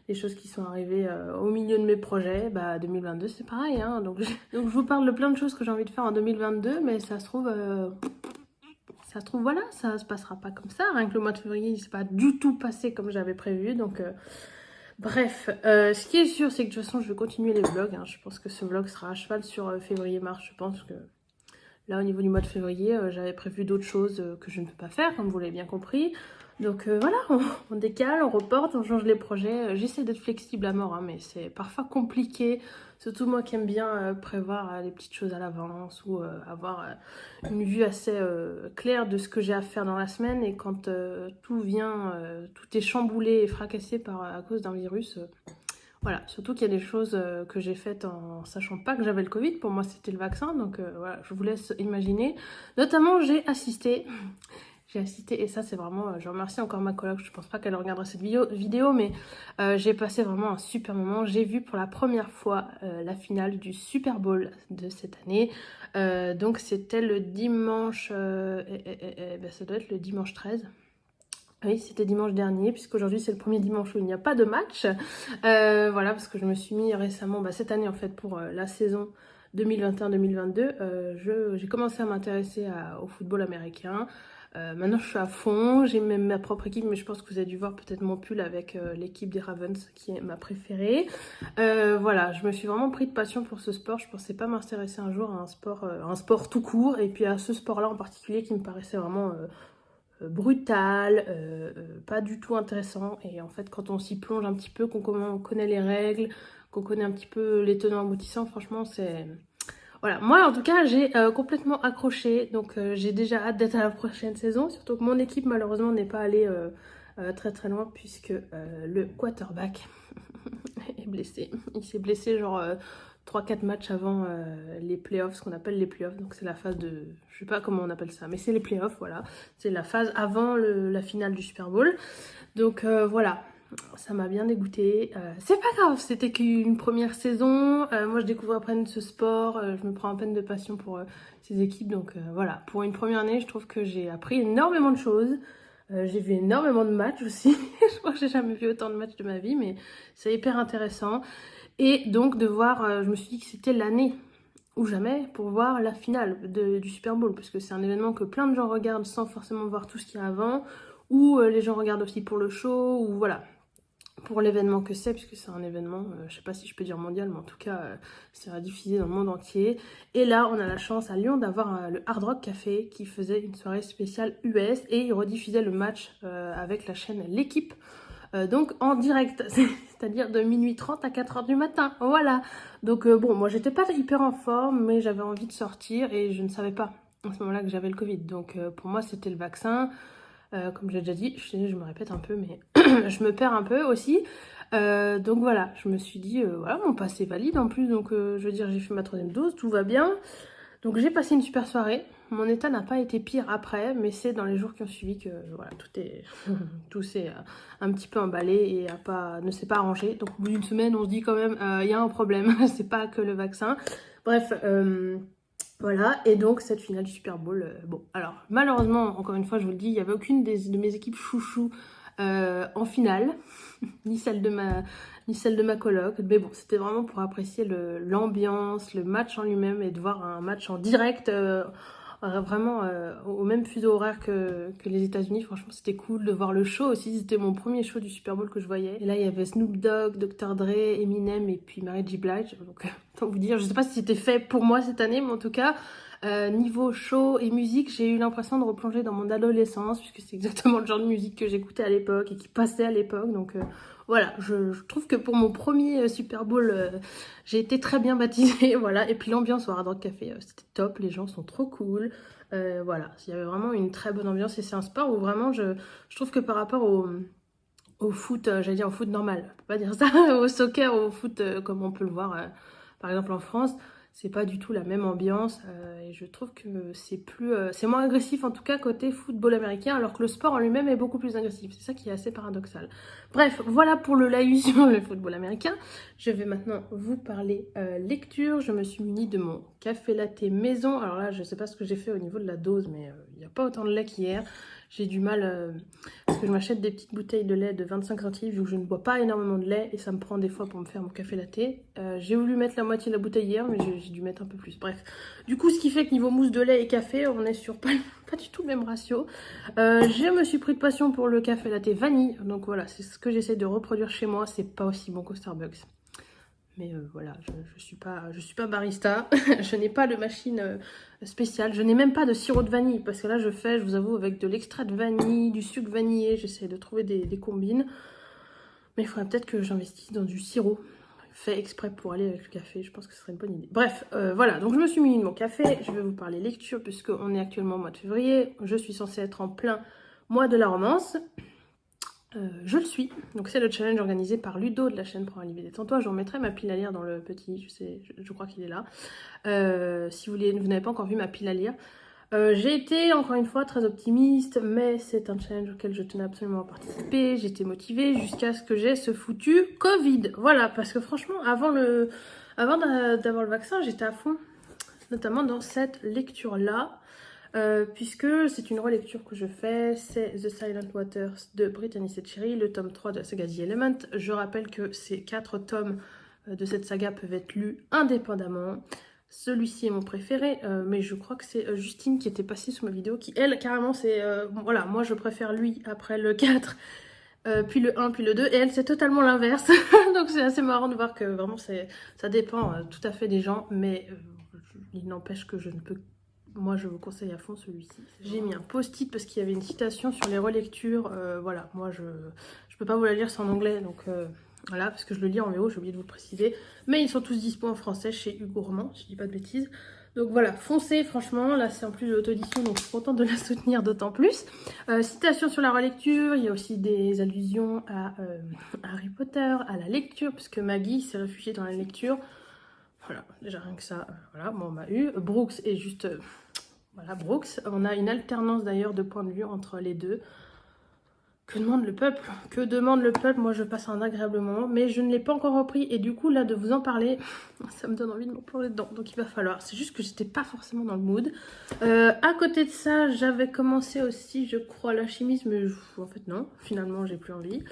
des choses qui sont arrivées au milieu de mes projets. Bah 2022, c'est pareil, hein. Donc je vous parle de plein de choses que j'ai envie de faire en 2022, mais ça se trouve... voilà, ça se passera pas comme ça. Rien que le mois de février, il s'est pas du tout passé comme j'avais prévu. Donc Bref, ce qui est sûr, c'est que de toute façon, je vais continuer les vlogs. Hein. Je pense que ce vlog sera à cheval sur février-mars. Je pense que là, au niveau du mois de février, j'avais prévu d'autres choses que je ne peux pas faire, comme vous l'avez bien compris. Donc voilà, on décale, on reporte, on change les projets. J'essaie d'être flexible à mort, hein, mais c'est parfois compliqué. Surtout moi qui aime bien prévoir les petites choses à l'avance ou avoir une vue assez claire de ce que j'ai à faire dans la semaine. Et quand tout vient, tout est chamboulé et fracassé à cause d'un virus, voilà, surtout qu'il y a des choses que j'ai faites en sachant pas que j'avais le Covid. Pour moi, c'était le vaccin, donc voilà, je vous laisse imaginer. Notamment, j'ai assisté, et ça c'est vraiment, je remercie encore ma coloc, je pense pas qu'elle regardera cette vidéo mais j'ai passé vraiment un super moment. J'ai vu pour la première fois la finale du Super Bowl de cette année. Donc c'était le dimanche, ben, ça doit être le dimanche 13. Oui, c'était dimanche dernier, puisqu'aujourd'hui c'est le premier dimanche où il n'y a pas de match. Voilà, parce que je me suis mis récemment, bah, cette année en fait, pour la saison 2021-2022, j'ai commencé à m'intéresser au football américain. Maintenant je suis à fond, j'ai même ma propre équipe, mais je pense que vous avez dû voir peut-être mon pull avec l'équipe des Ravens qui est ma préférée. Voilà, je me suis vraiment pris de passion pour ce sport. Je pensais pas m'intéresser un jour à un sport tout court, et puis à ce sport-là en particulier qui me paraissait vraiment brutal, pas du tout intéressant. Et en fait, quand on s'y plonge un petit peu, qu'on connaît les règles, qu'on connaît un petit peu les tenants aboutissants, franchement, c'est... Voilà, moi en tout cas, j'ai complètement accroché. Donc j'ai déjà hâte d'être à la prochaine saison. Surtout que mon équipe, malheureusement, n'est pas allée très très loin, puisque le quarterback est blessé. Il s'est blessé genre 3-4 matchs avant les playoffs, ce qu'on appelle les playoffs. Donc c'est la phase de... Je sais pas comment on appelle ça, mais c'est les playoffs, voilà. C'est la phase avant la finale du Super Bowl. Donc voilà, ça m'a bien dégoûtée. C'est pas grave, c'était qu'une première saison. Moi je découvre à peine ce sport, je me prends à peine de passion pour ces équipes. Donc voilà, pour une première année, je trouve que j'ai appris énormément de choses. J'ai vu énormément de matchs aussi. Je crois que j'ai jamais vu autant de matchs de ma vie, mais c'est hyper intéressant. Et donc de voir, je me suis dit que c'était l'année ou jamais pour voir la finale du Super Bowl, parce que c'est un événement que plein de gens regardent sans forcément voir tout ce qu'il y a avant, ou les gens regardent aussi pour le show, ou voilà, pour l'événement que c'est, puisque c'est un événement, je sais pas si je peux dire mondial, mais en tout cas, c'est diffusé dans le monde entier. Et là, on a la chance à Lyon d'avoir le Hard Rock Café qui faisait une soirée spéciale US, et il rediffusait le match avec la chaîne L'équipe. Donc en direct, c'est-à-dire de minuit 30 à 4h du matin, voilà. Donc bon, moi j'étais pas hyper en forme, mais j'avais envie de sortir et je ne savais pas à ce moment-là que j'avais le Covid. Donc pour moi c'était le vaccin, comme j'ai déjà dit, je me répète un peu, mais je me perds un peu aussi. Donc voilà, je me suis dit, voilà, mon pass est valide en plus, donc je veux dire, j'ai fait ma 3e dose, tout va bien. Donc j'ai passé une super soirée. Mon état n'a pas été pire après, mais c'est dans les jours qui ont suivi que voilà, tout s'est un petit peu emballé et ne s'est pas arrangé. Donc au bout d'une semaine, on se dit quand même, il y a un problème, c'est pas que le vaccin. Bref, voilà, et donc cette finale du Super Bowl, bon, alors malheureusement, encore une fois, je vous le dis, il n'y avait aucune de mes équipes chouchou en finale, ni celle de ma coloc, mais bon, c'était vraiment pour apprécier l'ambiance, le match en lui-même, et de voir un match en direct, vraiment au même fuseau horaire que les États-Unis. Franchement, c'était cool de voir le show aussi. C'était mon premier show du Super Bowl que je voyais. Et là, il y avait Snoop Dogg, Dr. Dre, Eminem et puis Mary J. Blige. Donc, autant vous dire, je sais pas si c'était fait pour moi cette année, mais en tout cas, niveau show et musique, j'ai eu l'impression de replonger dans mon adolescence, puisque c'est exactement le genre de musique que j'écoutais à l'époque et qui passait à l'époque. Donc voilà, je trouve que pour mon premier Super Bowl, j'ai été très bien baptisée, voilà. Et puis l'ambiance au Hard Rock Café, c'était top, les gens sont trop cool. Voilà, il y avait vraiment une très bonne ambiance, et c'est un sport où vraiment je trouve que par rapport au foot, j'allais dire au foot normal, on peut pas dire ça, au soccer, au foot comme on peut le voir par exemple en France, c'est pas du tout la même ambiance, et je trouve que c'est moins agressif en tout cas côté football américain, alors que le sport en lui-même est beaucoup plus agressif. C'est ça qui est assez paradoxal. Bref, voilà pour le laïus sur le football américain. Je vais maintenant vous parler lecture. Je me suis munie de mon café latte maison. Alors là, je sais pas ce que j'ai fait au niveau de la dose, mais il n'y a pas autant de lait qu'hier. j'ai du mal parce que je m'achète des petites bouteilles de lait de 25 centilitres vu que je ne bois pas énormément de lait et ça me prend des fois pour me faire mon café latte. J'ai voulu mettre la moitié de la bouteille hier mais j'ai dû mettre un peu plus. Bref, du coup ce qui fait que niveau mousse de lait et café on est sur pas du tout le même ratio. Je me suis pris de passion pour le café latte vanille, donc voilà, c'est ce que j'essaie de reproduire chez moi. C'est pas aussi bon qu'au Starbucks. Mais voilà, je suis pas barista, je n'ai pas de machine spéciale, je n'ai même pas de sirop de vanille, parce que là je fais, je vous avoue, avec de l'extrait de vanille, du sucre vanillé, j'essaie de trouver des combines. Mais il faudrait peut-être que j'investisse dans du sirop, fait exprès pour aller avec le café, je pense que ce serait une bonne idée. Bref, voilà, donc je me suis mis de mon café, je vais vous parler lecture, puisqu'on est actuellement au mois de février, je suis censée être en plein mois de la romance. Je le suis, donc c'est le challenge organisé par Ludo de la chaîne Prends un livre et détends-toi. Je remettrai ma pile à lire dans le petit, je crois qu'il est là. Si vous n'avez pas encore vu ma pile à lire. J'ai été encore une fois très optimiste, mais c'est un challenge auquel je tenais absolument à participer. J'étais motivée jusqu'à ce que j'ai ce foutu Covid. Voilà, parce que franchement, avant d'avoir le vaccin, j'étais à fond, notamment dans cette lecture-là. Puisque c'est une relecture que je fais, c'est The Silent Waters de Brittany Setcheri, le tome 3 de la saga The Element. Je rappelle que ces 4 tomes de cette saga peuvent être lus indépendamment. Celui-ci est mon préféré, mais je crois que c'est Justine qui était passée sur ma vidéo, qui elle, carrément, c'est... voilà, moi je préfère lui après le 4, puis le 1, puis le 2, et elle c'est totalement l'inverse. Donc c'est assez marrant de voir que vraiment ça dépend tout à fait des gens, mais il n'empêche que je ne peux... Moi, je vous conseille à fond celui-ci. J'ai mis un post-it parce qu'il y avait une citation sur les relectures. Voilà, moi, je peux pas vous la lire, c'est en anglais. Donc, voilà, parce que je le lis en VO, j'ai oublié de vous le préciser. Mais ils sont tous dispo en français chez Hugo Gourmand, si je dis pas de bêtises. Donc voilà, foncez, franchement. Là, c'est en plus de l'auto-édition, donc je suis contente de la soutenir d'autant plus. Citation sur la relecture. Il y a aussi des allusions à Harry Potter, à la lecture, parce que Maggie s'est réfugiée dans la lecture. Voilà, déjà rien que ça, voilà, bon, on m'a eu. Brooks est juste... voilà, Brooks. On a une alternance d'ailleurs de points de vue entre les deux. Que demande le peuple? Que demande le peuple? Moi, je passe un agréable moment, mais je ne l'ai pas encore repris. Et du coup, là, de vous en parler, ça me donne envie de m'en plonger dedans. Donc, il va falloir. C'est juste que j'étais pas forcément dans le mood. À côté de ça, j'avais commencé aussi, je crois, l'alchimisme. Mais en fait, non. Finalement, j'ai plus envie.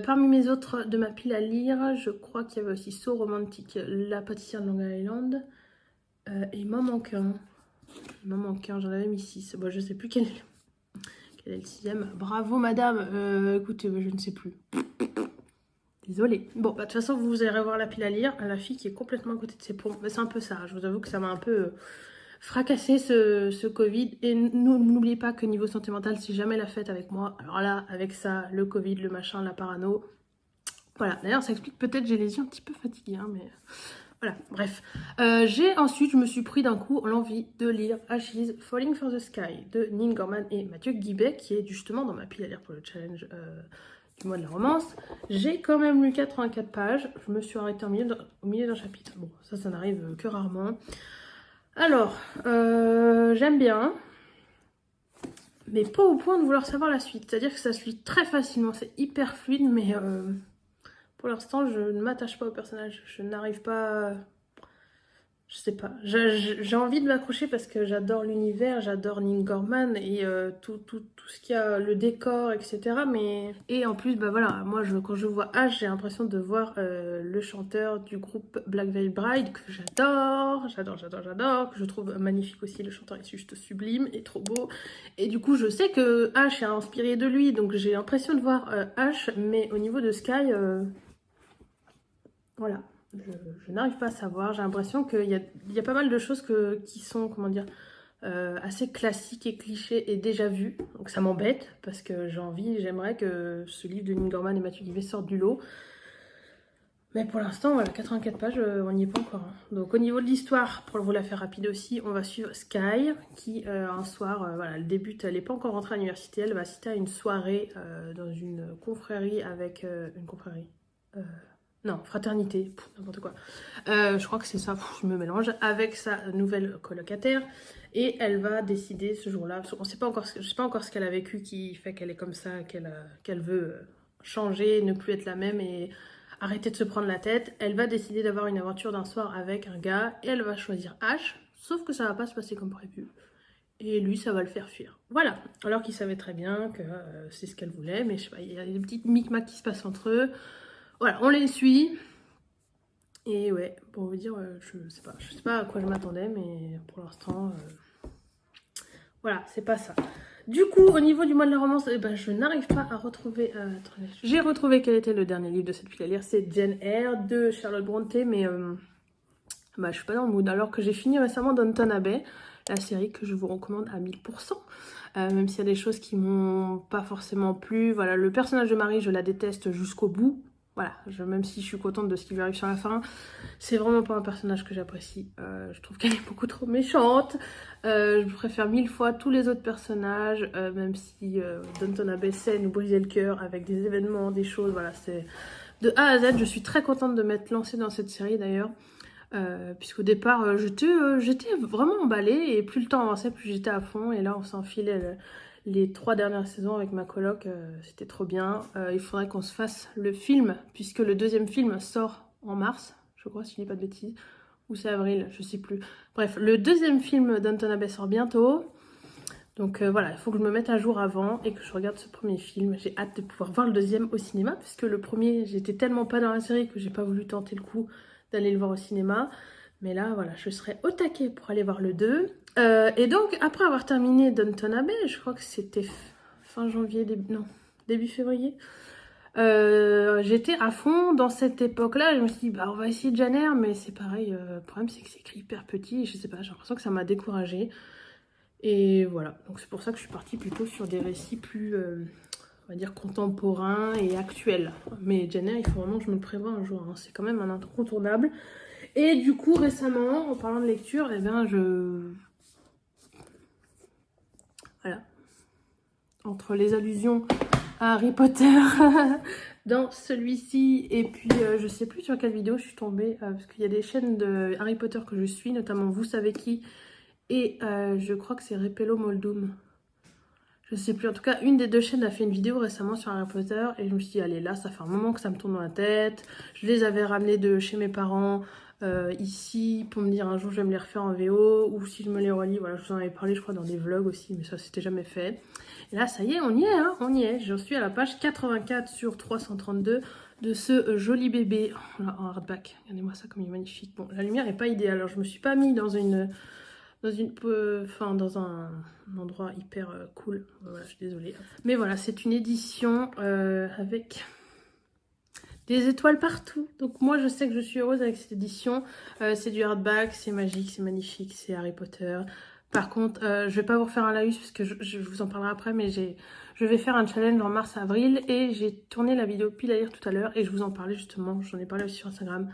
Parmi mes autres de ma pile à lire, je crois qu'il y avait aussi So Romantique, La pâtissière de Long Island. Et il m'en manque un. Il m'en manque un, j'en avais mis 6. Bon, je sais plus quel est le 6e. Bravo madame. Écoutez, je ne sais plus. Désolée. Bon, bah, de toute façon, vous irez voir la pile à lire. La fille qui est complètement à côté de ses pompes. C'est un peu ça. Je vous avoue que ça m'a un peu fracassé ce Covid. Et n'oubliez pas que niveau santé mentale, c'est jamais la fête avec moi. Alors là, avec ça, le Covid, le machin, la parano. Voilà. D'ailleurs, ça explique peut-être j'ai les yeux un petit peu fatigués, hein, mais... Voilà, bref. Ensuite, je me suis pris d'un coup l'envie de lire Ashes Falling for the Sky de Neil Gaiman et Mathieu Guibet, qui est justement dans ma pile à lire pour le challenge du mois de la romance. J'ai quand même lu 84 pages. Je me suis arrêtée au milieu d'un chapitre. Bon, ça n'arrive que rarement. Alors, j'aime bien, mais pas au point de vouloir savoir la suite. C'est-à-dire que ça se lit très facilement, c'est hyper fluide, mais... pour l'instant, je ne m'attache pas au personnage. Je n'arrive pas... Je sais pas. J'ai envie de m'accrocher parce que j'adore l'univers, j'adore Neil Gaiman et tout ce qu'il y a, le décor, etc. Mais... Et en plus, bah voilà, moi, quand je vois Ash, j'ai l'impression de voir le chanteur du groupe Black Veil Bride, que j'adore, que je trouve magnifique aussi. Le chanteur est juste sublime et trop beau. Et du coup, je sais que Ash est inspiré de lui, donc j'ai l'impression de voir Ash, mais au niveau de Sky... Voilà, je n'arrive pas à savoir. J'ai l'impression qu'il y a pas mal de choses qui sont, comment dire, assez classiques et clichés et déjà vues. Donc ça m'embête parce que j'aimerais que ce livre de Neil Gaiman et Mathieu Guibet sorte du lot. Mais pour l'instant, voilà, 84 pages, on n'y est pas encore. Hein. Donc au niveau de l'histoire, pour vous la faire rapide aussi, on va suivre Sky qui, un soir, voilà, elle débute, elle n'est pas encore rentrée à l'université, elle va assister à une soirée dans une confrérie avec... une confrérie non, fraternité, n'importe quoi. Je crois que c'est ça, je me mélange, avec sa nouvelle colocataire. Et elle va décider ce jour-là, je ne sais pas encore ce qu'elle a vécu qui fait qu'elle est comme ça, qu'elle veut changer, ne plus être la même et arrêter de se prendre la tête. Elle va décider d'avoir une aventure d'un soir avec un gars et elle va choisir H, sauf que ça va pas se passer comme prévu. Et lui, ça va le faire fuir. Voilà. Alors qu'il savait très bien que c'est ce qu'elle voulait, mais je sais pas, il y a des petites micmacs qui se passent entre eux. Voilà, on les suit. Et ouais, pour vous dire, je sais pas à quoi je m'attendais, mais pour l'instant, voilà, c'est pas ça. Du coup, au niveau du mois de la romance, eh ben, je n'arrive pas à retrouver... attendez, j'ai retrouvé quel était le dernier livre de cette pile à lire, c'est Jane Eyre de Charlotte Brontë, mais bah, je suis pas dans le mood. Alors que j'ai fini récemment Downton Abbey, la série que je vous recommande à 1000%. Même s'il y a des choses qui m'ont pas forcément plu. Voilà, le personnage de Marie, je la déteste jusqu'au bout. Voilà, même si je suis contente de ce qui lui arrive sur la fin, c'est vraiment pas un personnage que j'apprécie. Je trouve qu'elle est beaucoup trop méchante. Je préfère 1000 fois tous les autres personnages, même si Downton Abbey sait nous briser le cœur avec des événements, des choses. Voilà, c'est de A à Z. Je suis très contente de m'être lancée dans cette série d'ailleurs. Puisqu'au départ j'étais vraiment emballée et plus le temps avançait plus j'étais à fond et là on s'enfilait les 3 dernières saisons avec ma coloc, c'était trop bien. Il faudrait qu'on se fasse le film puisque le deuxième film sort en mars, je crois si je dis pas de bêtises, ou c'est avril, je sais plus. Bref, le deuxième film d'Downton Abbey sort bientôt. Donc voilà, il faut que je me mette à jour avant et que je regarde ce premier film. J'ai hâte de pouvoir voir le deuxième au cinéma puisque le premier, j'étais tellement pas dans la série que j'ai pas voulu tenter le coup d'aller le voir au cinéma. Mais là, voilà, je serai au taquet pour aller voir le 2. Et donc, après avoir terminé Downton Abbey, je crois que c'était fin janvier, début février, j'étais à fond dans cette époque-là. Je me suis dit, bah, on va essayer Jane Eyre, mais c'est pareil, le problème c'est que c'est écrit hyper petit. Et je sais pas, j'ai l'impression que ça m'a découragée. Et voilà, donc c'est pour ça que je suis partie plutôt sur des récits plus, on va dire, contemporains et actuels. Mais Jane Eyre, il faut vraiment que je me le prévoie un jour, hein. C'est quand même un incontournable. Et du coup, récemment, en parlant de lecture, eh bien, voilà. Entre les allusions à Harry Potter dans celui-ci, et puis je sais plus sur quelle vidéo je suis tombée, parce qu'il y a des chaînes de Harry Potter que je suis, notamment Vous savez qui, et je crois que c'est Repello Moldum. Je sais plus, en tout cas, une des deux chaînes a fait une vidéo récemment sur Harry Potter, et je me suis dit, allez, là, ça fait un moment que ça me tourne dans la tête. Je les avais ramenés de chez mes parents, ici, pour me dire un jour je vais me les refaire en VO, ou si je me les relis, voilà, je vous en avais parlé, je crois, dans des vlogs aussi, mais ça, c'était jamais fait. Et là, ça y est, on y est, hein, on y est. J'en suis à la page 84 sur 332 de ce joli bébé. Oh, là, en hardback, regardez-moi ça comme il est magnifique. Bon, la lumière n'est pas idéale, alors je me suis pas mis dans dans un endroit hyper cool. Voilà, je suis désolée. Mais voilà, c'est une édition avec des étoiles partout. Donc moi, je sais que je suis heureuse avec cette édition. C'est du hardback, c'est magique, c'est magnifique, c'est Harry Potter. Par contre, je vais pas vous refaire un laïus parce que je vous en parlerai après, mais je vais faire un challenge en mars-avril et j'ai tourné la vidéo pile à lire tout à l'heure et je vous en parlais justement. J'en ai parlé aussi sur Instagram.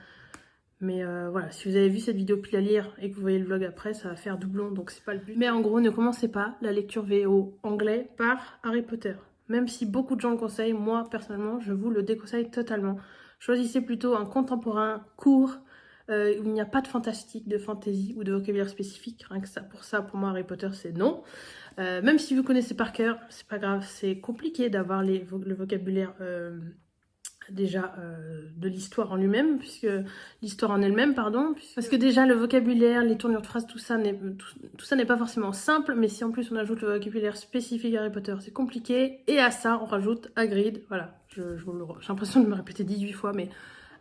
Mais voilà, si vous avez vu cette vidéo pile à lire et que vous voyez le vlog après, ça va faire doublon, donc c'est pas le but. Mais en gros, ne commencez pas la lecture VO anglais par Harry Potter. Même si beaucoup de gens le conseillent, moi personnellement, je vous le déconseille totalement. Choisissez plutôt un contemporain court, où il n'y a pas de fantastique, de fantasy ou de vocabulaire spécifique. Rien que ça, pour moi, Harry Potter, c'est non. Même si vous connaissez par cœur, c'est pas grave, c'est compliqué d'avoir le vocabulaire... déjà de l'histoire en lui-même, puisque l'histoire en elle-même, pardon, parce que déjà le vocabulaire, les tournures de phrases, tout ça n'est pas forcément simple, mais si en plus on ajoute le vocabulaire spécifique à Harry Potter, c'est compliqué, et à ça on rajoute Hagrid, voilà, j'ai l'impression de me répéter 18 fois, mais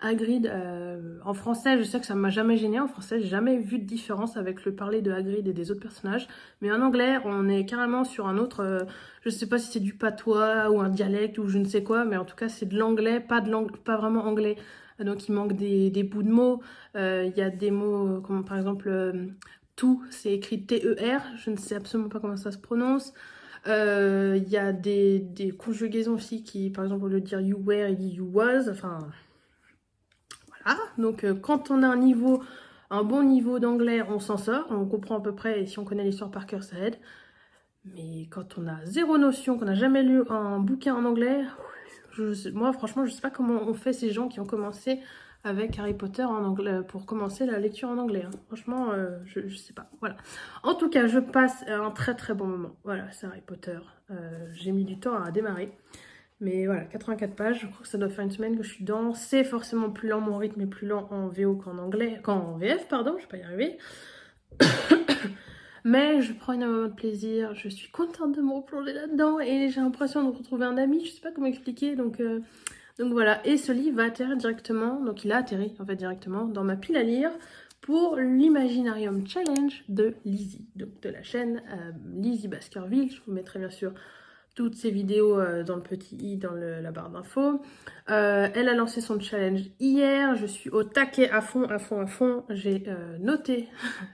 Hagrid, en français, je sais que ça m'a jamais gêné. En français, j'ai jamais vu de différence avec le parler de Hagrid et des autres personnages. Mais en anglais, on est carrément sur un autre... je sais pas si c'est du patois ou un dialecte ou je ne sais quoi, mais en tout cas, c'est de l'anglais, pas vraiment anglais. Donc, il manque des bouts de mots. Il y a des mots comme par exemple tout, c'est écrit T-E-R. Je ne sais absolument pas comment ça se prononce. Il y a des conjugaisons aussi qui, par exemple, au lieu de dire you were, il dit you was. Enfin... Ah, donc quand on a un bon niveau d'anglais, on s'en sort, on comprend à peu près, et si on connaît l'histoire par cœur, ça aide. Mais quand on a zéro notion, qu'on n'a jamais lu un bouquin en anglais, moi franchement, je sais pas comment on fait ces gens qui ont commencé avec Harry Potter en anglais, pour commencer la lecture en anglais. Hein. Franchement, je sais pas, voilà. En tout cas, je passe un très très bon moment. Voilà, c'est Harry Potter. J'ai mis du temps à démarrer. Mais voilà, 84 pages, je crois que ça doit faire une semaine que je suis dedans. C'est forcément plus lent, mon rythme est plus lent en VO qu'en anglais, qu'en VF, pardon, je vais pas y arriver. Mais je prends énormément de plaisir, je suis contente de me replonger là-dedans et j'ai l'impression de retrouver un ami, je sais pas comment expliquer, donc voilà. Et ce livre va atterrir directement, donc il a atterri en fait directement dans ma pile à lire pour l'Imaginarium Challenge de Lizzie, donc de la chaîne Lizzie Baskerville. Je vous mettrai bien sûr toutes ces vidéos dans le petit i, dans la barre d'infos. Elle a lancé son challenge hier, je suis au taquet à fond. J'ai noté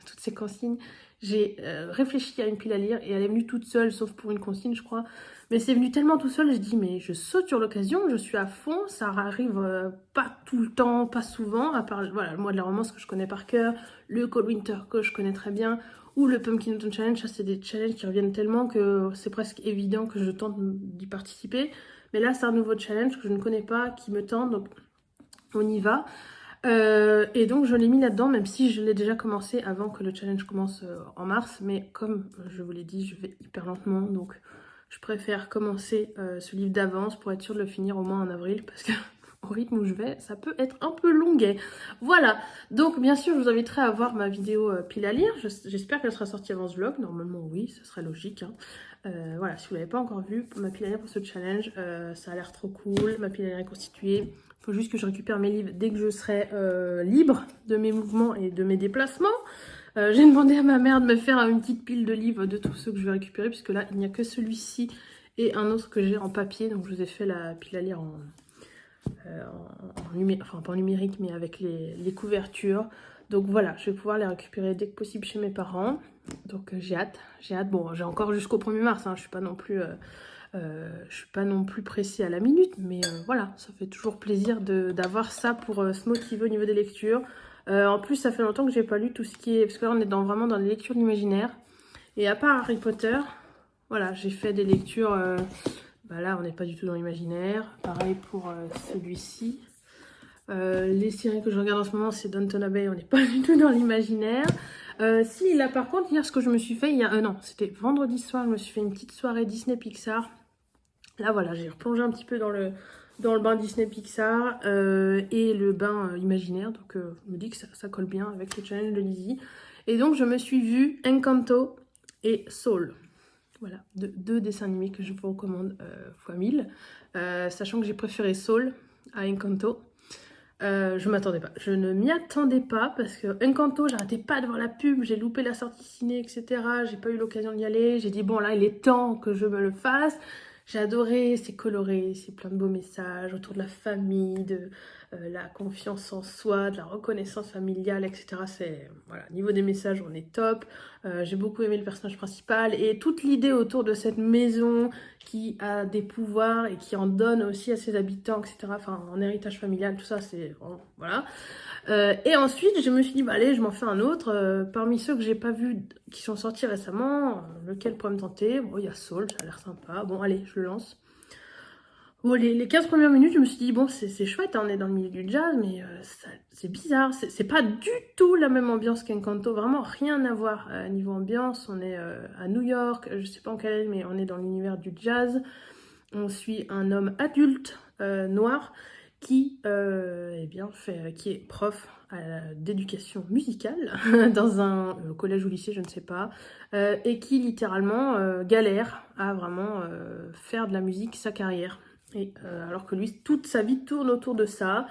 toutes ces consignes, j'ai réfléchi à une pile à lire et elle est venue toute seule, sauf pour une consigne je crois. Mais c'est venu tellement tout seul, je dis mais je saute sur l'occasion, je suis à fond, ça arrive pas tout le temps, pas souvent, à part voilà, le mois de la romance que je connais par cœur, le Cold Winter que je connais très bien, ou le Pumpkin Autumn Challenge, ça c'est des challenges qui reviennent tellement que c'est presque évident que je tente d'y participer. Mais là c'est un nouveau challenge que je ne connais pas, qui me tente, donc on y va. Et donc je l'ai mis là-dedans, même si je l'ai déjà commencé avant que le challenge commence en mars. Mais comme je vous l'ai dit, je vais hyper lentement, donc je préfère commencer ce livre d'avance pour être sûre de le finir au moins en avril, parce que au rythme où je vais, ça peut être un peu longuet. Voilà, donc bien sûr je vous inviterai à voir ma vidéo pile à lire. J'espère qu'elle sera sortie avant ce vlog, normalement oui, ce serait logique, hein. Voilà, si vous ne l'avez pas encore vu, ma pile à lire pour ce challenge, ça a l'air trop cool, ma pile à lire est constituée. Il faut juste que je récupère mes livres dès que je serai libre de mes mouvements et de mes déplacements. J'ai demandé à ma mère de me faire une petite pile de livres de tous ceux que je vais récupérer, puisque là il n'y a que celui-ci et un autre que j'ai en papier, donc je vous ai fait la pile à lire enfin pas en numérique mais avec les couvertures. Donc voilà, je vais pouvoir les récupérer dès que possible chez mes parents. Donc j'ai hâte. Bon, j'ai encore jusqu'au 1er mars, hein. Je suis pas non plus pressée à la minute, mais voilà, ça fait toujours plaisir d'avoir ça pour se motiver au niveau des lectures. En plus, ça fait longtemps que j'ai pas lu tout ce qui est... Parce que là, on est vraiment dans les lectures de l'imaginaire. Et à part Harry Potter, voilà, j'ai fait des lectures... Bah là, on n'est pas du tout dans l'imaginaire. Pareil pour celui-ci. Les séries que je regarde en ce moment, c'est Downton Abbey. On n'est pas du tout dans l'imaginaire. Si, là, par contre, hier, ce que je me suis fait... non, c'était vendredi soir. Je me suis fait une petite soirée Disney Pixar. Là, voilà, j'ai replongé un petit peu dans le bain Disney Pixar et le bain imaginaire. Donc, je me dis que ça colle bien avec le challenge de Lizzie. Et donc, je me suis vue Encanto et Soul. Voilà, deux dessins animés que je vous recommande fois 1000. Sachant que j'ai préféré Soul à Encanto. Je ne m'y attendais pas parce que Encanto, j'arrêtais pas de voir la pub, j'ai loupé la sortie ciné, etc. J'ai pas eu l'occasion d'y aller. J'ai dit, bon, là, il est temps que je me le fasse. J'ai adoré, c'est coloré, c'est plein de beaux messages autour de la famille, de la confiance en soi, de la reconnaissance familiale, etc. Voilà, niveau des messages, on est top. J'ai beaucoup aimé le personnage principal et toute l'idée autour de cette maison qui a des pouvoirs et qui en donne aussi à ses habitants, etc. Enfin, en héritage familial, tout ça, c'est... Voilà. Et ensuite, je me suis dit, bah allez, je m'en fais un autre. Parmi ceux que j'ai pas vus, qui sont sortis récemment, lequel pourrait me tenter? Bon, il y a Soul, ça a l'air sympa. Bon, allez, je le lance. Bon, les 15 premières minutes, je me suis dit, bon, c'est chouette, hein, on est dans le milieu du jazz, mais c'est bizarre. C'est pas du tout la même ambiance qu'Encanto, vraiment rien à voir niveau ambiance. On est à New York, je sais pas en quelle année, mais on est dans l'univers du jazz. On suit un homme adulte noir qui, qui est prof d'éducation musicale dans un collège ou lycée, je ne sais pas, et qui littéralement galère à vraiment faire de la musique sa carrière. Et alors que lui, toute sa vie tourne autour de ça.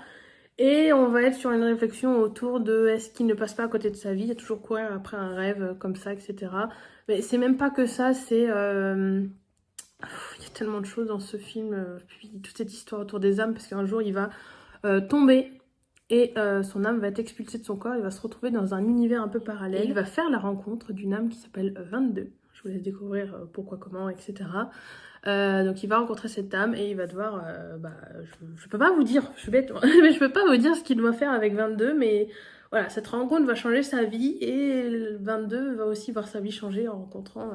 Et on va être sur une réflexion autour de est-ce qu'il ne passe pas à côté de sa vie, il y a toujours courir après un rêve comme ça, etc. Mais c'est même pas que ça, c'est... il y a tellement de choses dans ce film, puis toute cette histoire autour des âmes, parce qu'un jour il va tomber et son âme va être expulsée de son corps, il va se retrouver dans un univers un peu parallèle. Et il va faire la rencontre d'une âme qui s'appelle 22. Je vous laisse découvrir pourquoi, comment, etc. Donc il va rencontrer cette âme et il va devoir... je peux pas vous dire, je suis bête, mais je peux pas vous dire ce qu'il doit faire avec 22, mais voilà, cette rencontre va changer sa vie et 22 va aussi voir sa vie changer en rencontrant...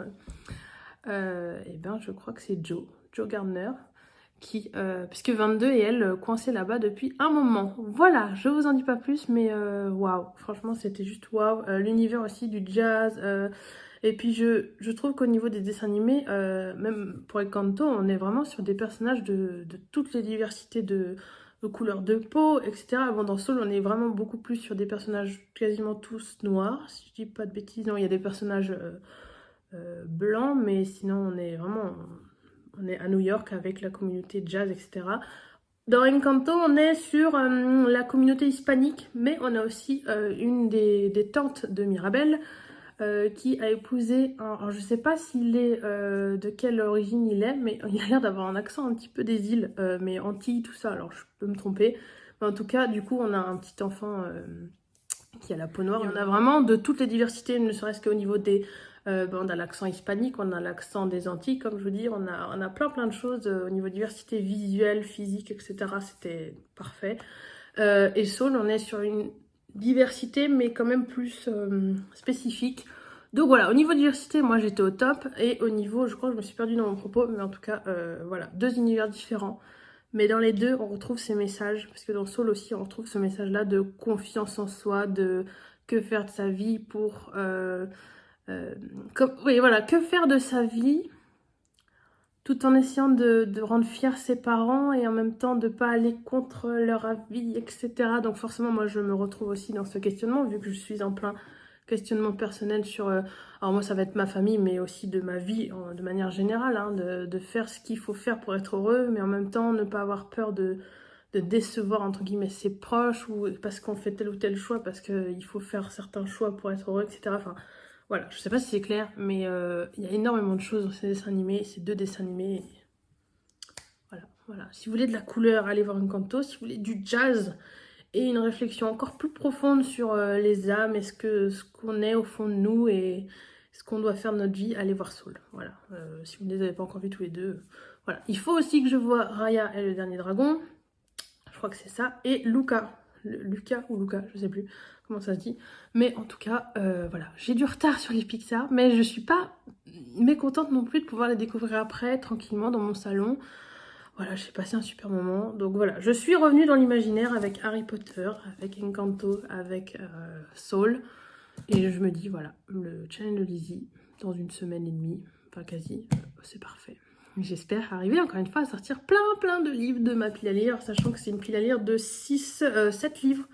je crois que c'est Joe Gardner, puisque 22 et elle coincées là-bas depuis un moment. Voilà, je vous en dis pas plus, mais waouh, franchement c'était juste waouh. L'univers aussi du jazz, et puis je trouve qu'au niveau des dessins animés, même pour Encanto, on est vraiment sur des personnages de toutes les diversités de couleur de peau, etc. Bon, dans Soul, on est vraiment beaucoup plus sur des personnages quasiment tous noirs, si je dis pas de bêtises. Non, il y a des personnages blancs, mais sinon, on est à New York avec la communauté jazz, etc. Dans Encanto, on est sur la communauté hispanique, mais on a aussi une des tantes de Mirabel qui a épousé alors je sais pas s'il est de quelle origine il est, mais il a l'air d'avoir un accent un petit peu des îles, mais Antilles, tout ça, alors je peux me tromper. Mais en tout cas, du coup, on a un petit enfant qui a la peau noire. Il y en a vraiment de toutes les diversités, ne serait-ce qu'au niveau des... on a l'accent hispanique, on a l'accent des Antilles, comme je vous dis, on a plein de choses au niveau diversité visuelle, physique, etc. C'était parfait. Et Soul, on est sur une diversité, mais quand même plus spécifique. Donc voilà, au niveau diversité, moi j'étais au top. Et au niveau, je crois que je me suis perdue dans mon propos, mais en tout cas, voilà, deux univers différents. Mais dans les deux, on retrouve ces messages, parce que dans Soul aussi, on retrouve ce message-là de confiance en soi, de que faire de sa vie pour... oui, voilà, que faire de sa vie tout en essayant de rendre fiers ses parents et en même temps de ne pas aller contre leur avis, etc. Donc forcément, moi, je me retrouve aussi dans ce questionnement, vu que je suis en plein questionnement personnel sur... alors moi, ça va être ma famille, mais aussi de ma vie de manière générale, hein, de faire ce qu'il faut faire pour être heureux, mais en même temps, ne pas avoir peur de décevoir, entre guillemets, ses proches, ou parce qu'on fait tel ou tel choix, parce qu'il faut faire certains choix pour être heureux, etc. Enfin, voilà, je sais pas si c'est clair, mais il y a énormément de choses dans ces dessins animés, ces deux dessins animés. Voilà. Si vous voulez de la couleur, allez voir Encanto. Si vous voulez du jazz et une réflexion encore plus profonde sur les âmes et ce qu'on est au fond de nous et ce qu'on doit faire de notre vie, allez voir Soul. Voilà. Si vous ne les avez pas encore vus tous les deux, voilà. Il faut aussi que je vois Raya et le dernier dragon. Je crois que c'est ça. Et Luca. Lucas ou Luca, je sais plus comment ça se dit. Mais en tout cas, voilà. J'ai du retard sur les Pixar, mais je suis pas mécontente non plus de pouvoir les découvrir après, tranquillement, dans mon salon. Voilà, j'ai passé un super moment. Donc voilà, je suis revenue dans l'imaginaire avec Harry Potter, avec Encanto, avec Soul. Et je me dis, voilà, le challenge de Lizzie, dans une semaine et demie, enfin quasi, c'est parfait. J'espère arriver encore une fois à sortir plein de livres de ma pile à lire, sachant que c'est une pile à lire de 7 livres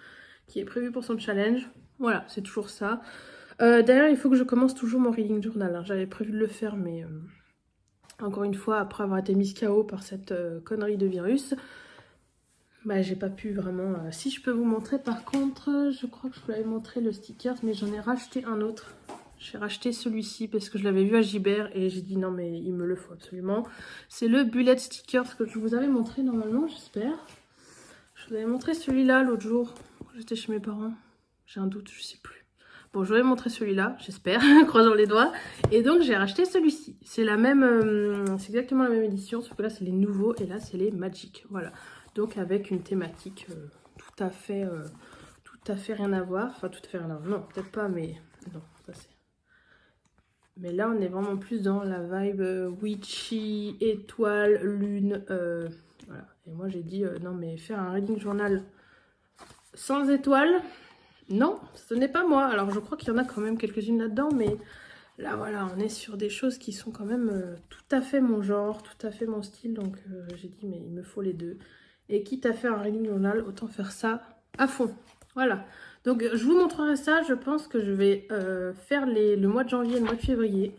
qui est prévue pour son challenge. Voilà, c'est toujours ça. D'ailleurs, il faut que je commence toujours mon reading journal. Hein. J'avais prévu de le faire, mais encore une fois, après avoir été mise KO par cette connerie de virus, bah, j'ai pas pu vraiment... Si je peux vous montrer, par contre, je crois que je vous l'avais montré le sticker, mais j'en ai racheté un autre. J'ai racheté celui-ci parce que je l'avais vu à Gibert et j'ai dit non mais il me le faut absolument. C'est le bullet sticker que je vous avais montré normalement, j'espère. Je vous avais montré celui-là l'autre jour quand j'étais chez mes parents. J'ai un doute, je sais plus. Bon, je vous avais montré celui-là, j'espère, croisons les doigts. Et donc j'ai racheté celui-ci. C'est la même, c'est exactement la même édition, sauf que là c'est les nouveaux et là c'est les Magic. Voilà. Donc avec une thématique tout à fait rien à voir. Enfin tout à fait rien à voir. Non, peut-être pas, mais non, ça c'est. Mais là, on est vraiment plus dans la vibe witchy, étoile, lune. Voilà. Et moi, j'ai dit, non, mais faire un reading journal sans étoiles, non, ce n'est pas moi. Alors, je crois qu'il y en a quand même quelques-unes là-dedans, mais là, voilà, on est sur des choses qui sont quand même tout à fait mon genre, tout à fait mon style. Donc, j'ai dit, mais il me faut les deux. Et quitte à faire un reading journal, autant faire ça à fond. Voilà. Donc je vous montrerai ça, je pense que je vais faire le mois de janvier et le mois de février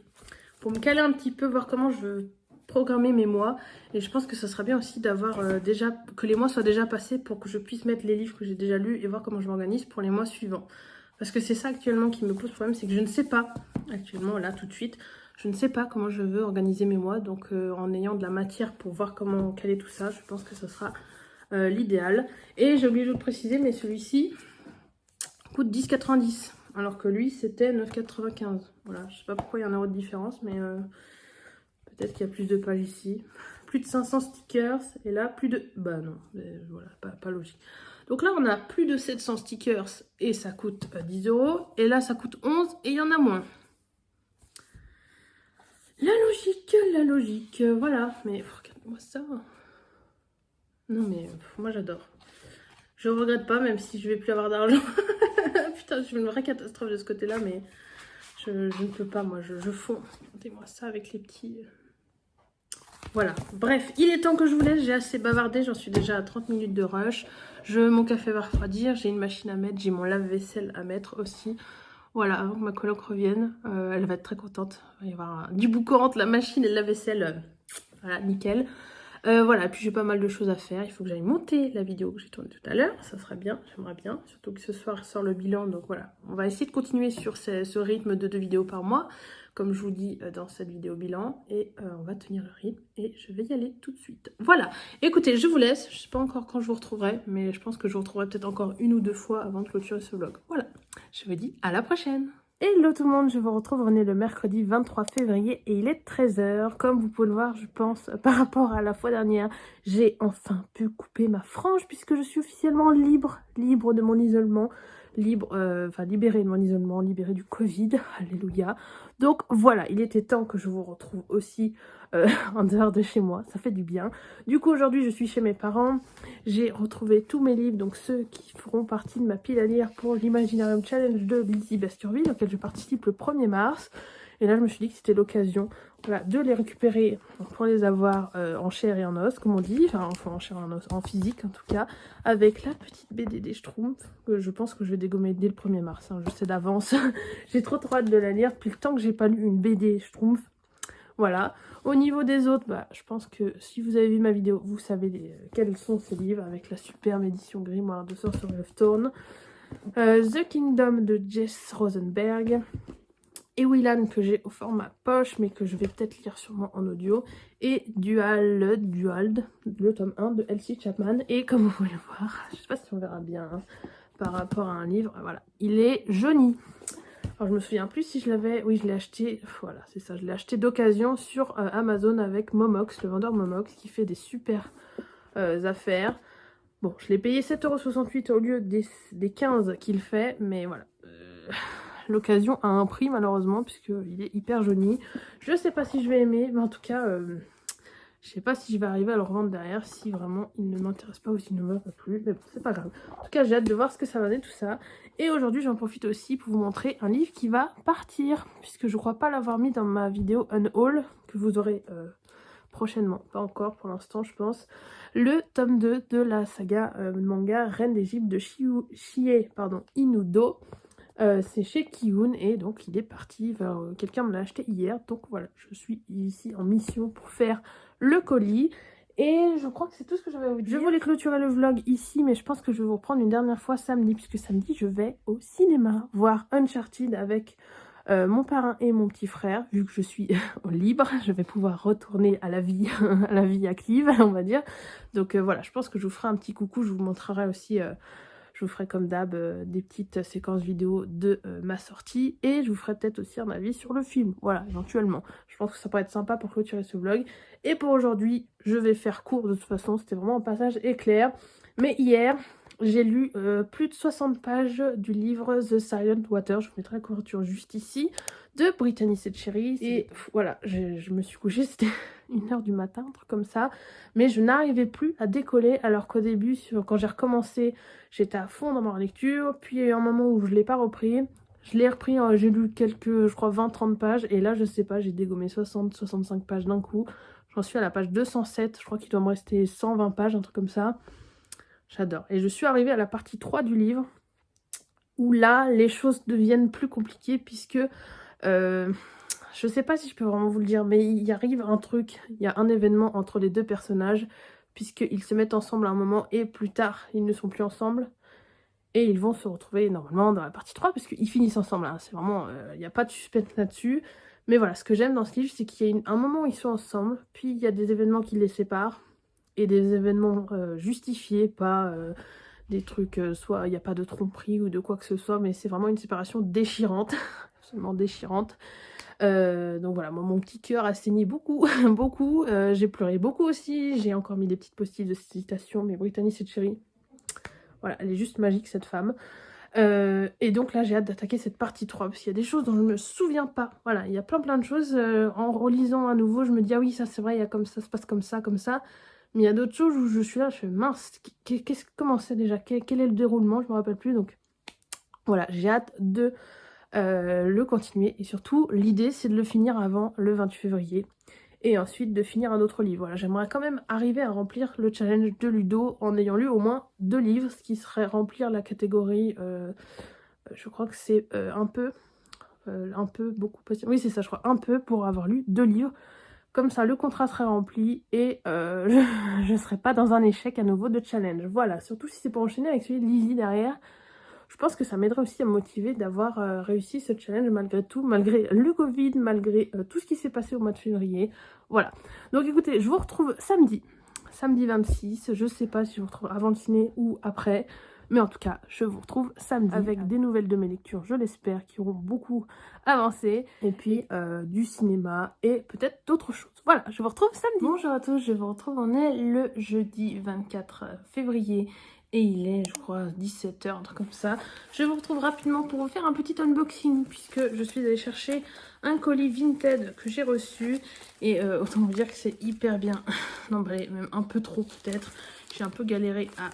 pour me caler un petit peu, voir comment je veux programmer mes mois. Et je pense que ça serait bien aussi d'avoir déjà, que les mois soient déjà passés pour que je puisse mettre les livres que j'ai déjà lus et voir comment je m'organise pour les mois suivants. Parce que c'est ça actuellement qui me pose problème, c'est que je ne sais pas, actuellement là tout de suite, je ne sais pas comment je veux organiser mes mois. Donc en ayant de la matière pour voir comment caler tout ça, je pense que ce sera l'idéal. Et j'ai oublié de vous préciser, mais celui-ci coûte 10,90 alors que lui c'était 9,95. Voilà, je sais pas pourquoi il y a un euro de différence, mais peut-être qu'il y a plus de pages ici. Plus de 500 stickers et là plus de... Bah non, voilà, pas logique. Donc là on a plus de 700 stickers et ça coûte 10 € et là ça coûte 11 et il y en a moins. La logique, voilà. Mais regarde-moi ça. Non mais moi j'adore. Je regrette pas, même si je vais plus avoir d'argent. Putain, je suis une vraie catastrophe de ce côté-là, mais je ne peux pas, moi, je fonds. Regardez-moi ça avec les petits... Voilà, bref, il est temps que je vous laisse, j'ai assez bavardé, j'en suis déjà à 30 minutes de rush. Mon café va refroidir, j'ai une machine à mettre, j'ai mon lave-vaisselle à mettre aussi. Voilà, avant que ma coloc revienne, elle va être très contente. Il va y avoir du boucan entre la machine et le lave-vaisselle, voilà, nickel. Voilà, puis j'ai pas mal de choses à faire, il faut que j'aille monter la vidéo que j'ai tournée tout à l'heure, ça serait bien, j'aimerais bien, surtout que ce soir sort le bilan, donc voilà. On va essayer de continuer sur ce rythme de 2 vidéos par mois, comme je vous dis dans cette vidéo bilan, et on va tenir le rythme, et je vais y aller tout de suite. Voilà, écoutez, je vous laisse, je sais pas encore quand je vous retrouverai, mais je pense que je vous retrouverai peut-être encore 1 ou 2 fois avant de clôturer ce vlog. Voilà, je vous dis à la prochaine. Hello tout le monde, je vous retrouve, on est le mercredi 23 février et il est 13 h. Comme vous pouvez le voir, je pense, par rapport à la fois dernière, j'ai enfin pu couper ma frange puisque je suis officiellement libre de mon isolement, libérée de mon isolement, libérée du Covid, alléluia. Donc voilà, il était temps que je vous retrouve aussi en dehors de chez moi, ça fait du bien. Du coup aujourd'hui je suis chez mes parents, j'ai retrouvé tous mes livres, donc ceux qui feront partie de ma pile à lire pour l'Imaginarium Challenge de Lizzie Baskerville, auquel je participe le 1er mars. Et là je me suis dit que c'était l'occasion, voilà, de les récupérer pour les avoir en chair et en os, comme on dit, enfin en chair et en os, en physique en tout cas, avec la petite BD des Schtroumpfs, que je pense que je vais dégommer dès le 1er mars, hein, je sais d'avance. J'ai trop hâte de la lire, depuis le temps que j'ai pas lu une BD Schtroumpf. Voilà. Au niveau des autres, bah, je pense que si vous avez vu ma vidéo, vous savez quels sont ces livres, avec la superbe édition Grimoire de Sorcerer of Thorn, The Kingdom de Jess Rosenberg, et Willan que j'ai au format poche, mais que je vais peut-être lire sûrement en audio, et Duald, le tome 1 de Elsie Chapman, et comme vous pouvez le voir, je sais pas si on verra bien hein, par rapport à un livre, voilà, il est jauni. Alors je me souviens plus si je l'avais, oui je l'ai acheté, voilà c'est ça, je l'ai acheté d'occasion sur Amazon avec Momox, le vendeur Momox qui fait des super affaires. Bon, je l'ai payé 7,68 € au lieu des 15 qu'il fait, mais voilà. L'occasion a un prix malheureusement puisqu'il est hyper jauni. Je sais pas si je vais aimer, mais en tout cas, je sais pas si je vais arriver à le revendre derrière si vraiment il ne m'intéresse pas ou s'il ne me va pas plus, mais bon, c'est pas grave. En tout cas, j'ai hâte de voir ce que ça va donner tout ça. Et aujourd'hui, j'en profite aussi pour vous montrer un livre qui va partir, puisque je crois pas l'avoir mis dans ma vidéo Unhaul, que vous aurez prochainement, pas encore pour l'instant je pense. Le tome 2 de la saga manga Reine d'Égypte de Chie Inudo. C'est chez Kiun et donc il est parti, quelqu'un me l'a acheté hier, donc voilà, je suis ici en mission pour faire le colis. Et je crois que c'est tout ce que j'avais à vous dire. Je voulais clôturer le vlog ici, mais je pense que je vais vous reprendre une dernière fois samedi, puisque samedi je vais au cinéma voir Uncharted avec mon parrain et mon petit frère. Vu que je suis libre, je vais pouvoir retourner à la vie, à la vie active, on va dire. Donc voilà, je pense que je vous ferai un petit coucou, je vous montrerai aussi... je vous ferai comme d'hab des petites séquences vidéo de ma sortie et je vous ferai peut-être aussi un avis sur le film, voilà, éventuellement. Je pense que ça pourrait être sympa pour clôturer ce vlog. Et pour aujourd'hui, je vais faire court de toute façon, c'était vraiment un passage éclair. Mais hier, j'ai lu plus de 60 pages du livre The Silent Water, je vous mettrai la couverture juste ici, de Brittany Setcheri. Et voilà, je me suis couchée, c'était 1h du matin, un truc comme ça. Mais je n'arrivais plus à décoller, alors qu'au début, quand j'ai recommencé, j'étais à fond dans ma lecture. Puis il y a eu un moment où je ne l'ai pas repris. Je l'ai repris, j'ai lu quelques, je crois 20-30 pages. Et là, je sais pas, j'ai dégommé 60-65 pages d'un coup. J'en suis à la page 207, je crois qu'il doit me rester 120 pages, un truc comme ça. J'adore. Et je suis arrivée à la partie 3 du livre, où là, les choses deviennent plus compliquées, puisque... je sais pas si je peux vraiment vous le dire, mais il arrive un truc, il y a un événement entre les deux personnages, puisqu'ils se mettent ensemble à un moment, et plus tard, ils ne sont plus ensemble. Et ils vont se retrouver normalement dans la partie 3, parce qu'ils finissent ensemble, hein. C'est vraiment, il n'y a pas de suspense là-dessus. Mais voilà, ce que j'aime dans ce livre, c'est qu'il y a un moment où ils sont ensemble, puis il y a des événements qui les séparent, et des événements justifiés, pas des trucs, soit il n'y a pas de tromperie ou de quoi que ce soit, mais c'est vraiment une séparation déchirante, absolument déchirante. Donc voilà, moi, mon petit cœur a saigné beaucoup, beaucoup, j'ai pleuré beaucoup aussi, j'ai encore mis des petites postilles de citations, mais Brittany Setcheri, voilà, elle est juste magique cette femme. Et donc là j'ai hâte d'attaquer cette partie 3 parce qu'il y a des choses dont je ne me souviens pas. Voilà, il y a plein de choses, en relisant à nouveau je me dis ah oui ça c'est vrai, il y a comme ça, ça se passe comme ça, mais il y a d'autres choses où je suis là, je fais mince, comment c'est déjà, quel est le déroulement, je me rappelle plus. Donc voilà, j'ai hâte de le continuer et surtout l'idée c'est de le finir avant le 28 février. et ensuite de finir un autre livre. Voilà, j'aimerais quand même arriver à remplir le challenge de Ludo en ayant lu au moins 2 livres, ce qui serait remplir la catégorie, je crois que c'est un peu, beaucoup, possible. Oui c'est ça, je crois, un peu pour avoir lu 2 livres. Comme ça, le contrat serait rempli et je ne serais pas dans un échec à nouveau de challenge. Voilà, surtout si c'est pour enchaîner avec celui de Lizzie derrière. Je pense que ça m'aiderait aussi à me motiver d'avoir réussi ce challenge malgré tout, malgré le Covid, malgré tout ce qui s'est passé au mois de février. Voilà. Donc écoutez, je vous retrouve samedi 26. Je sais pas si je vous retrouve avant le ciné ou après. Mais en tout cas, je vous retrouve samedi avec des nouvelles de mes lectures, je l'espère, qui auront beaucoup avancé. Et puis du cinéma et peut-être d'autres choses. Voilà, je vous retrouve samedi. Bonjour à tous, je vous retrouve. On est le jeudi 24 février. Et il est, je crois, 17 h, un truc comme ça. Je vous retrouve rapidement pour vous faire un petit unboxing, puisque je suis allée chercher un colis Vinted que j'ai reçu. Et autant vous dire que c'est hyper bien emballé, même un peu trop peut-être. J'ai un peu galéré à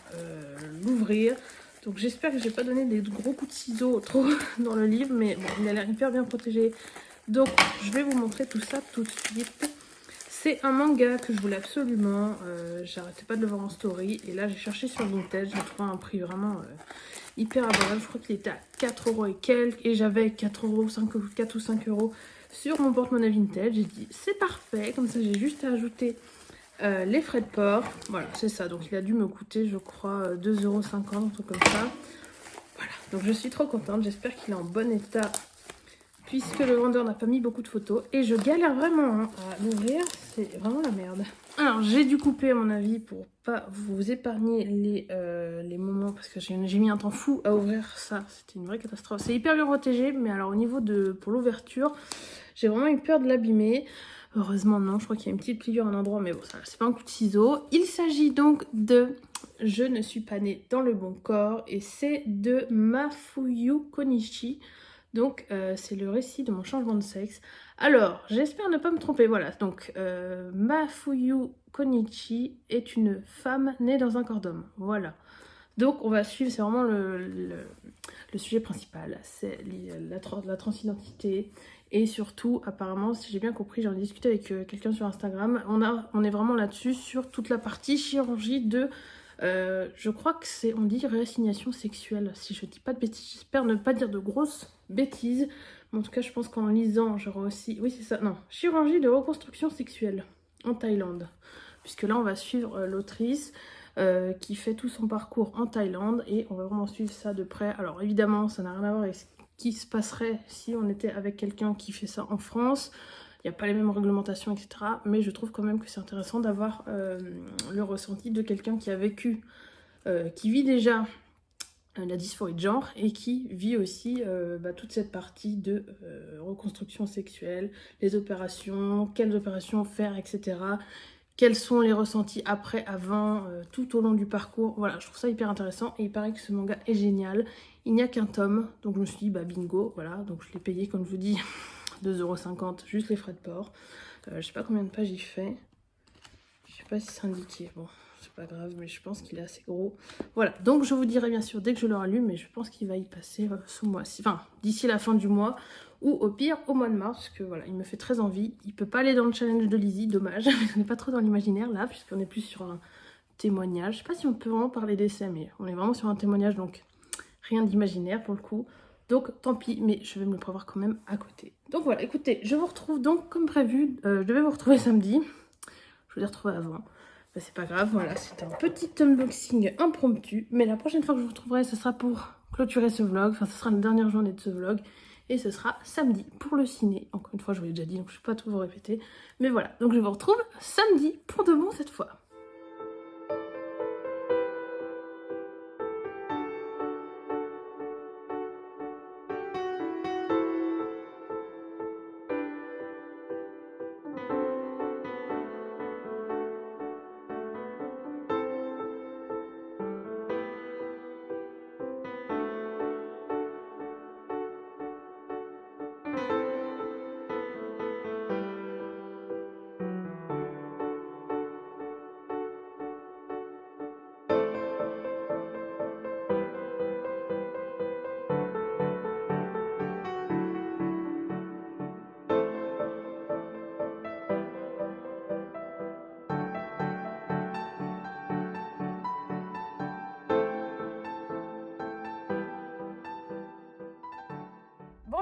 l'ouvrir. Donc j'espère que j'ai pas donné des gros coups de ciseaux trop dans le livre. Mais bon, il a l'air hyper bien protégé. Donc je vais vous montrer tout ça tout de suite. C'est un manga que je voulais absolument, j'arrêtais pas de le voir en story et là j'ai cherché sur Vinted, j'ai trouvé un prix vraiment hyper abordable, je crois qu'il était à 4 € et quelques et j'avais 4 €, 4 ou 5 € sur mon porte-monnaie Vinted. J'ai dit c'est parfait, comme ça j'ai juste à ajouter les frais de port, voilà c'est ça, donc il a dû me coûter je crois 2,50 €, un truc comme ça. Voilà, donc je suis trop contente, j'espère qu'il est en bon état puisque le vendeur n'a pas mis beaucoup de photos et je galère vraiment hein, à l'ouvrir, c'est vraiment la merde. Alors j'ai dû couper à mon avis pour pas vous épargner les moments parce que j'ai mis un temps fou à ouvrir ça, c'était une vraie catastrophe. C'est hyper bien protégé mais alors au niveau pour l'ouverture, j'ai vraiment eu peur de l'abîmer. Heureusement non, je crois qu'il y a une petite pliure à un endroit mais bon ça c'est pas un coup de ciseau. Il s'agit donc de Je ne suis pas née dans le bon corps et c'est de Mafuyu Konishi. Donc c'est le récit de mon changement de sexe. Alors, j'espère ne pas me tromper, voilà. Donc Mafuyu Konichi est une femme née dans un corps d'homme. Voilà. Donc on va suivre, c'est vraiment le sujet principal. C'est la transidentité. Et surtout, apparemment, si j'ai bien compris, j'en ai discuté avec quelqu'un sur Instagram, on est vraiment là-dessus sur toute la partie chirurgie de... je crois que c'est, on dit réassignation sexuelle, si je dis pas de bêtises, j'espère ne pas dire de grosses bêtises, mais en tout cas je pense qu'en lisant j'aurai aussi, oui c'est ça, non, chirurgie de reconstruction sexuelle en Thaïlande, puisque là on va suivre l'autrice qui fait tout son parcours en Thaïlande et on va vraiment suivre ça de près. Alors évidemment ça n'a rien à voir avec ce qui se passerait si on était avec quelqu'un qui fait ça en France. Il n'y a pas les mêmes réglementations, etc. Mais je trouve quand même que c'est intéressant d'avoir le ressenti de quelqu'un qui a vécu, qui vit déjà la dysphorie de genre et qui vit aussi toute cette partie de reconstruction sexuelle, les opérations, quelles opérations faire, etc. Quels sont les ressentis après, avant, tout au long du parcours. Voilà, je trouve ça hyper intéressant et il paraît que ce manga est génial. Il n'y a qu'un tome, donc je me suis dit, bah bingo, voilà. Donc je l'ai payé, comme je vous dis, 2,50 €, juste les frais de port. Je sais pas combien de pages il fait. Je sais pas si c'est indiqué. Bon, c'est pas grave, mais je pense qu'il est assez gros. Voilà, donc je vous dirai bien sûr dès que je l'aurai lu, mais je pense qu'il va y passer ce mois-ci. Enfin, d'ici la fin du mois, ou au pire au mois de mars, parce que voilà, il me fait très envie. Il peut pas aller dans le challenge de Lizzie, dommage. On n'est pas trop dans l'imaginaire là, puisqu'on est plus sur un témoignage. Je sais pas si on peut vraiment parler d'essai, mais on est vraiment sur un témoignage, donc rien d'imaginaire pour le coup. Donc tant pis, mais je vais me le prévoir quand même à côté. Donc voilà, écoutez, je vous retrouve donc comme prévu. Je devais vous retrouver samedi. Je vous ai retrouvé avant. Bah, c'est pas grave, voilà, c'est un petit unboxing impromptu. Mais la prochaine fois que je vous retrouverai, ce sera pour clôturer ce vlog. Enfin, ce sera la dernière journée de ce vlog. Et ce sera samedi pour le ciné. Encore une fois, je vous l'ai déjà dit, donc je ne vais pas tout vous répéter. Mais voilà, donc je vous retrouve samedi pour de bon cette fois.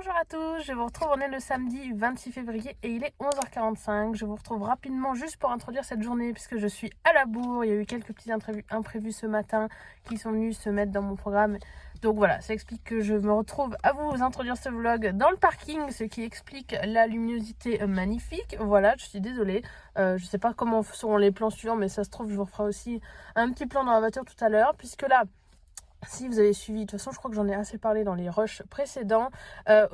Bonjour à tous, je vous retrouve, on est le samedi 26 février et il est 11h45. Je vous retrouve rapidement juste pour introduire cette journée puisque je suis à la bourre. Il y a eu quelques petits imprévus ce matin qui sont venus se mettre dans mon programme. Donc voilà, ça explique que je me retrouve à vous introduire ce vlog dans le parking, ce qui explique la luminosité magnifique. Voilà, je suis désolée, je sais pas comment seront les plans suivants, mais ça se trouve je vous referai aussi un petit plan dans la voiture tout à l'heure puisque là... Si vous avez suivi, de toute façon je crois que j'en ai assez parlé dans les rushs précédents.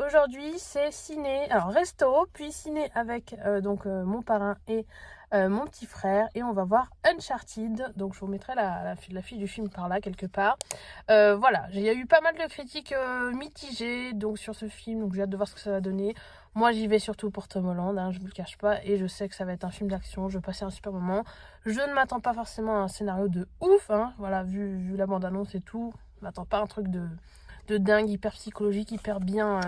Aujourd'hui c'est ciné, alors resto, puis ciné avec mon parrain et mon petit frère. Et on va voir Uncharted, donc je vous mettrai la fiche du film par là quelque part. Voilà, il y a eu pas mal de critiques mitigées donc, sur ce film, donc j'ai hâte de voir ce que ça va donner. Moi j'y vais surtout pour Tom Holland, hein, je ne vous le cache pas, et je sais que ça va être un film d'action, je vais passer un super moment. Je ne m'attends pas forcément à un scénario de ouf, hein, voilà, vu la bande-annonce et tout, je ne m'attends pas à un truc de dingue, hyper psychologique, hyper bien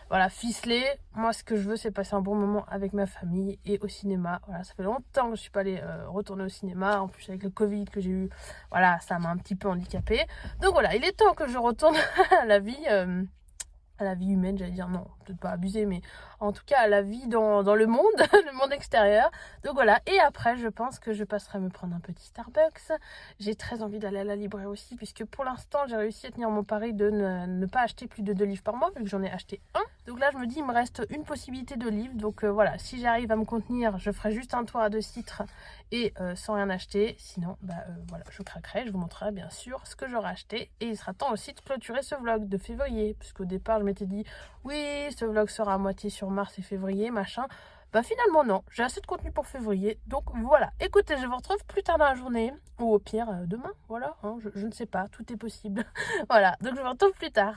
voilà, ficelé. Moi ce que je veux c'est passer un bon moment avec ma famille et au cinéma. Voilà, ça fait longtemps que je ne suis pas allée retourner au cinéma, en plus avec le Covid que j'ai eu, voilà, ça m'a un petit peu handicapée. Donc voilà, il est temps que je retourne à la vie humaine, j'allais dire, non, peut-être pas abuser, mais en tout cas à la vie dans le monde, le monde extérieur. Donc voilà, et après je pense que je passerai me prendre un petit Starbucks. J'ai très envie d'aller à la librairie aussi, puisque pour l'instant j'ai réussi à tenir mon pari de ne pas acheter plus de 2 livres par mois, vu que j'en ai acheté un. Donc là je me dis, il me reste une possibilité de livre, donc voilà, si j'arrive à me contenir, je ferai juste un tour à 2 titres et sans rien acheter. Sinon, voilà, je craquerai, je vous montrerai bien sûr ce que j'aurai acheté. Et il sera temps aussi de clôturer ce vlog de février, puisqu'au départ je m'étais dit, oui, ce vlog sera à moitié sur mars et février, machin. Bah finalement non, j'ai assez de contenu pour février, donc voilà. Écoutez, je vous retrouve plus tard dans la journée, ou au pire demain, voilà, hein, je ne sais pas, tout est possible. Voilà, donc je vous retrouve plus tard.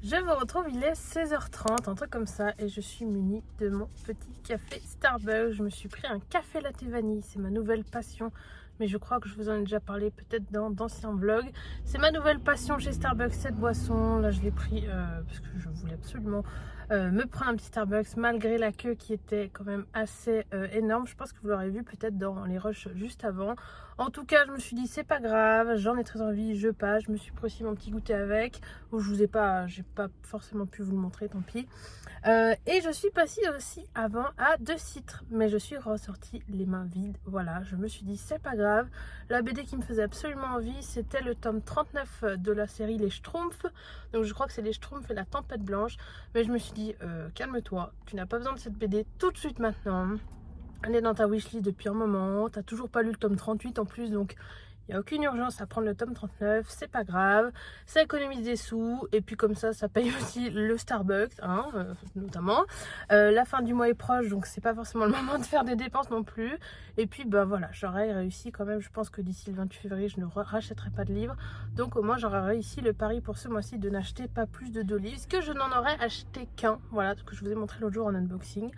Je vous retrouve, il est 16h30, un truc comme ça, et je suis munie de mon petit café Starbucks. Je me suis pris un café latte vanille, c'est ma nouvelle passion, mais je crois que je vous en ai déjà parlé peut-être dans d'anciens vlogs. C'est ma nouvelle passion chez Starbucks, cette boisson. Là je l'ai pris parce que je voulais absolument me prendre un petit Starbucks malgré la queue qui était quand même assez énorme. Je pense que vous l'aurez vu peut-être dans les rushs juste avant. En tout cas je me suis dit c'est pas grave, j'en ai très envie, je passe. Je me suis pris aussi mon petit goûter avec, où je vous ai pas, j'ai pas forcément pu vous le montrer, tant pis. Et je suis passée aussi avant à 2 citres, mais je suis ressortie les mains vides. Voilà, je me suis dit c'est pas grave. La BD qui me faisait absolument envie, c'était le tome 39 de la série Les Schtroumpfs. Donc je crois que c'est Les Schtroumpfs et la Tempête Blanche. Mais je me suis dit calme-toi, tu n'as pas besoin de cette BD tout de suite maintenant. Elle est dans ta wishlist depuis un moment, t'as toujours pas lu le tome 38 en plus, donc Il n'y a aucune urgence à prendre le tome 39, c'est pas grave, ça économise des sous, et puis comme ça paye aussi le Starbucks, hein, notamment. La fin du mois est proche, donc c'est pas forcément le moment de faire des dépenses non plus. Et puis bah voilà, j'aurais réussi quand même, je pense que d'ici le 28 février, je ne rachèterai pas de livres. Donc au moins j'aurais réussi le pari pour ce mois-ci de n'acheter pas plus de 2 livres, puisque je n'en aurais acheté qu'un, voilà, ce que je vous ai montré l'autre jour en unboxing.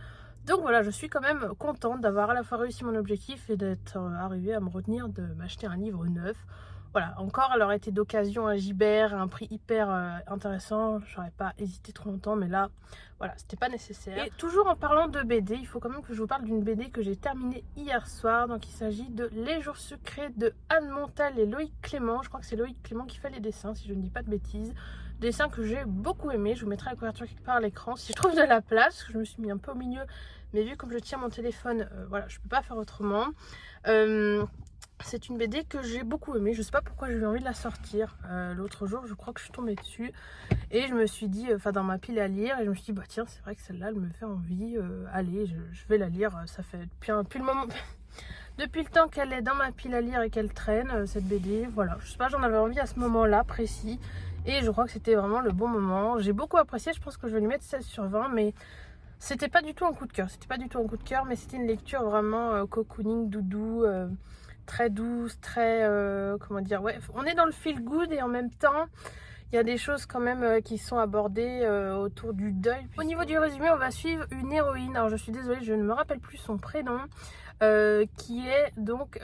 Donc voilà, je suis quand même contente d'avoir à la fois réussi mon objectif et d'être arrivée à me retenir de m'acheter un livre neuf. Voilà, encore elle aurait été d'occasion à Gibert à un prix hyper intéressant, j'aurais pas hésité trop longtemps, mais là, voilà, c'était pas nécessaire. Et toujours en parlant de BD, il faut quand même que je vous parle d'une BD que j'ai terminée hier soir. Donc il s'agit de Les Jours Secrets de Anne Montel et Loïc Clément. Je crois que c'est Loïc Clément qui fait les dessins, si je ne dis pas de bêtises. Dessin que j'ai beaucoup aimé, je vous mettrai la couverture quelque part à l'écran si je trouve de la place, je me suis mis un peu au milieu, mais vu comme je tiens mon téléphone, voilà, je peux pas faire autrement. C'est une BD que j'ai beaucoup aimée, je sais pas pourquoi j'ai eu envie de la sortir l'autre jour, je crois que je suis tombée dessus et je me suis dit, enfin dans ma pile à lire, et je me suis dit bah tiens c'est vrai que celle-là elle me fait envie, allez je vais la lire, ça fait depuis le moment... Depuis le temps qu'elle est dans ma pile à lire et qu'elle traîne, cette BD, voilà, je sais pas, j'en avais envie à ce moment-là précis. Et je crois que c'était vraiment le bon moment. J'ai beaucoup apprécié, je pense que je vais lui mettre 16 sur 20, mais c'était pas du tout un coup de cœur. C'était pas du tout un coup de cœur, mais c'était une lecture vraiment cocooning, doudou, très douce, très, comment dire, ouais, on est dans le feel good et en même temps... Il y a des choses quand même qui sont abordées autour du deuil. Au niveau du résumé, on va suivre une héroïne. Alors je suis désolée, je ne me rappelle plus son prénom. Qui est donc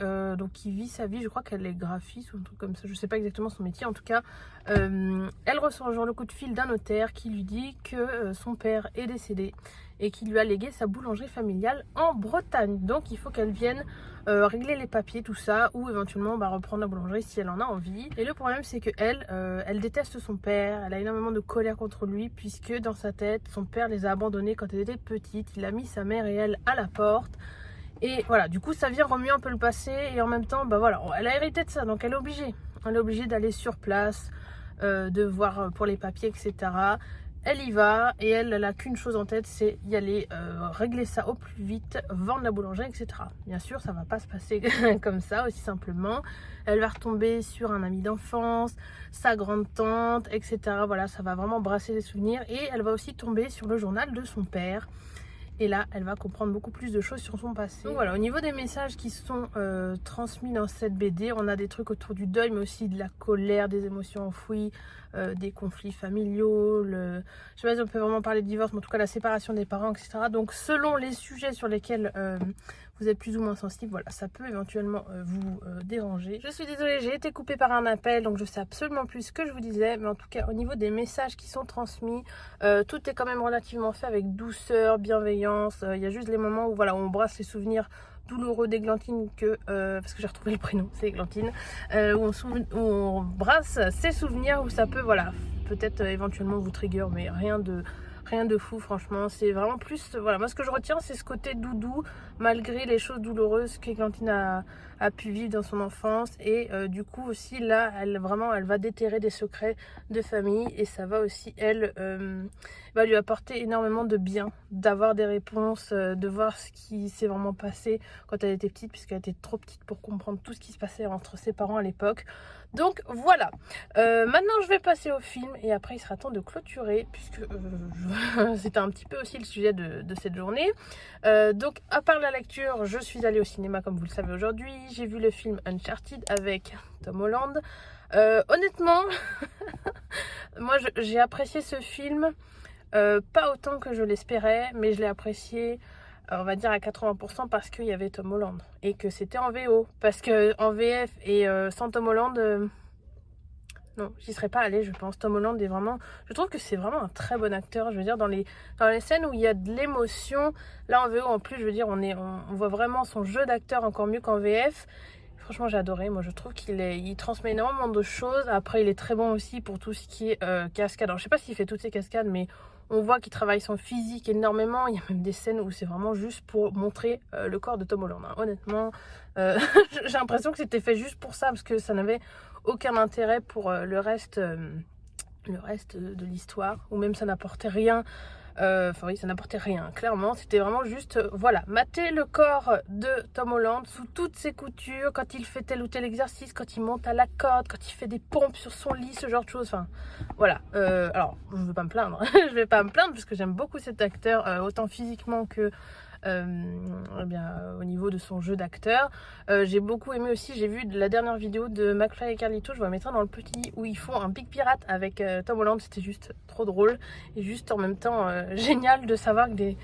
qui vit sa vie, je crois qu'elle est graphiste ou un truc comme ça, je sais pas exactement son métier. En tout cas, elle reçoit un jour le coup de fil d'un notaire qui lui dit que son père est décédé et qui lui a légué sa boulangerie familiale en Bretagne. Donc il faut qu'elle vienne régler les papiers, tout ça, ou éventuellement reprendre la boulangerie si elle en a envie. Et le problème c'est que elle déteste son père, elle a énormément de colère contre lui puisque dans sa tête, son père les a abandonnés quand elle était petite, il a mis sa mère et elle à la porte. Et voilà, du coup ça vient remuer un peu le passé et en même temps, bah voilà, elle a hérité de ça, donc elle est obligée. Elle est obligée d'aller sur place, de voir pour les papiers, etc. Elle y va et elle n'a qu'une chose en tête, c'est y aller, régler ça au plus vite, vendre la boulangerie, etc. Bien sûr, ça va pas se passer comme ça, aussi simplement. Elle va retomber sur un ami d'enfance, sa grande tante, etc. Voilà, ça va vraiment brasser des souvenirs et elle va aussi tomber sur le journal de son père. Et là, elle va comprendre beaucoup plus de choses sur son passé. Donc voilà, au niveau des messages qui sont transmis dans cette BD, on a des trucs autour du deuil, mais aussi de la colère, des émotions enfouies, des conflits familiaux, je sais pas si on peut vraiment parler de divorce, mais en tout cas la séparation des parents, etc. Donc selon les sujets sur lesquels vous êtes plus ou moins sensible, voilà, ça peut éventuellement vous déranger. Je suis désolée, j'ai été coupée par un appel, donc je sais absolument plus ce que je vous disais, mais en tout cas au niveau des messages qui sont transmis, tout est quand même relativement fait avec douceur, bienveillance. Il y a juste les moments où voilà, on brasse les souvenirs douloureux d'Églantine, parce que j'ai retrouvé le prénom, c'est Églantine, où on brasse ses souvenirs, où ça peut, voilà, peut-être éventuellement vous trigger, mais rien de fou, franchement. C'est vraiment plus, voilà, moi ce que je retiens c'est ce côté doudou malgré les choses douloureuses qu'Églantine a pu vivre dans son enfance. Et du coup aussi là elle va déterrer des secrets de famille et ça va aussi va lui apporter énormément de bien, d'avoir des réponses, de voir ce qui s'est vraiment passé quand elle était petite, puisqu'elle était trop petite pour comprendre tout ce qui se passait entre ses parents à l'époque. Donc voilà, maintenant je vais passer au film et après il sera temps de clôturer puisque c'était un petit peu aussi le sujet de cette journée. Donc à part la lecture, je suis allée au cinéma comme vous le savez aujourd'hui. J'ai vu le film Uncharted avec Tom Holland. Honnêtement, moi j'ai apprécié ce film, pas autant que je l'espérais, mais je l'ai apprécié on va dire à 80% parce qu'il y avait Tom Holland et que c'était en VO, parce que en VF et sans Tom Holland non, j'y serais pas allée, je pense. Tom Holland est vraiment, je trouve que c'est vraiment un très bon acteur. Je veux dire, dans les scènes où il y a de l'émotion, là en VO en plus, je veux dire, on voit vraiment son jeu d'acteur encore mieux qu'en VF. Franchement, j'ai adoré. Moi, je trouve il transmet énormément de choses. Après, il est très bon aussi pour tout ce qui est cascade. Alors, je sais pas s'il fait toutes ces cascades, mais on voit qu'il travaille son physique énormément. Il y a même des scènes où c'est vraiment juste pour montrer le corps de Tom Holland. Hein. Honnêtement, j'ai l'impression que c'était fait juste pour ça, parce que ça n'avait aucun intérêt pour le reste de l'histoire, ou même ça n'apportait rien Enfin oui, ça n'apportait rien, clairement. C'était vraiment juste, voilà, mater le corps de Tom Holland sous toutes ses coutures, quand il fait tel ou tel exercice, quand il monte à la corde, quand il fait des pompes sur son lit, ce genre de choses. Enfin, voilà. Alors, je ne veux pas me plaindre. Je vais pas me plaindre parce que j'aime beaucoup cet acteur, autant physiquement que eh bien, au niveau de son jeu d'acteur. J'ai beaucoup aimé aussi, j'ai vu la dernière vidéo de McFly et Carlito, je vous la mettrai dans le petit, où ils font un Big Pirate avec Tom Holland. C'était juste trop drôle et juste en même temps génial de savoir que des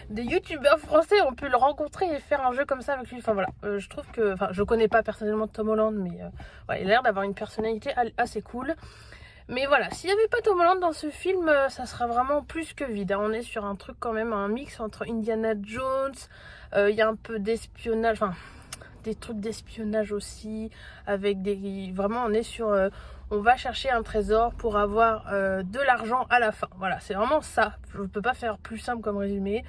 youtubeurs français ont pu le rencontrer et faire un jeu comme ça avec lui. Enfin voilà, je trouve que, enfin je connais pas personnellement Tom Holland, mais ouais, il a l'air d'avoir une personnalité assez cool. Mais voilà, s'il n'y avait pas Tom Holland dans ce film, ça sera vraiment plus que vide. On est sur un truc quand même, un mix entre Indiana Jones, il y a un peu d'espionnage, enfin des trucs d'espionnage aussi, avec des... Vraiment on est sur... on va chercher un trésor pour avoir de l'argent à la fin. Voilà, c'est vraiment ça. Je ne peux pas faire plus simple comme résumé.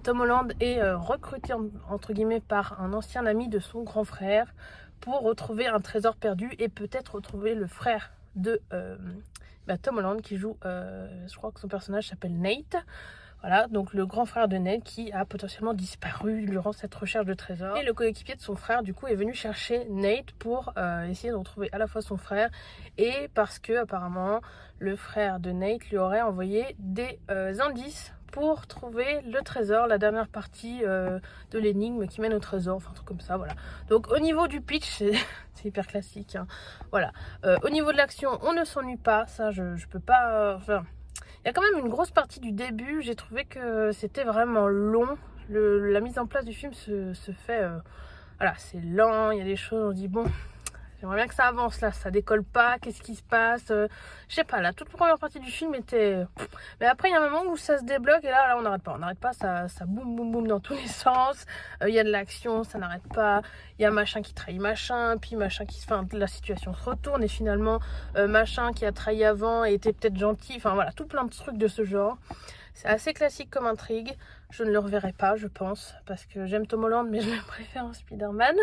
Tom Holland est recruté entre guillemets par un ancien ami de son grand frère pour retrouver un trésor perdu et peut-être retrouver le frère de Tom Holland qui joue, je crois que son personnage s'appelle Nate. Voilà, donc le grand frère de Nate qui a potentiellement disparu durant cette recherche de trésor. Et le coéquipier de son frère, du coup, est venu chercher Nate pour essayer de retrouver à la fois son frère et parce que, apparemment, le frère de Nate lui aurait envoyé des indices pour trouver le trésor, la dernière partie de l'énigme qui mène au trésor, enfin un truc comme ça, voilà. Donc au niveau du pitch, c'est hyper classique, hein. Voilà. Au niveau de l'action, on ne s'ennuie pas, ça je peux pas... Enfin, il y a quand même une grosse partie du début, j'ai trouvé que c'était vraiment long. La mise en place du film se fait... voilà, c'est lent, il y a des choses, on se dit bon... J'aimerais bien que ça avance là, ça décolle pas, qu'est-ce qui se passe, je sais pas, la toute première partie du film était... Mais après il y a un moment où ça se débloque et là on n'arrête pas, ça boum boum boum dans tous les sens, il y a de l'action, ça n'arrête pas, il y a machin qui trahit machin, puis machin qui... Enfin la situation se retourne et finalement machin qui a trahi avant et était peut-être gentil, enfin voilà, tout plein de trucs de ce genre. C'est assez classique comme intrigue. Je ne le reverrai pas, je pense, parce que j'aime Tom Holland, mais je le préfère en Spider-Man.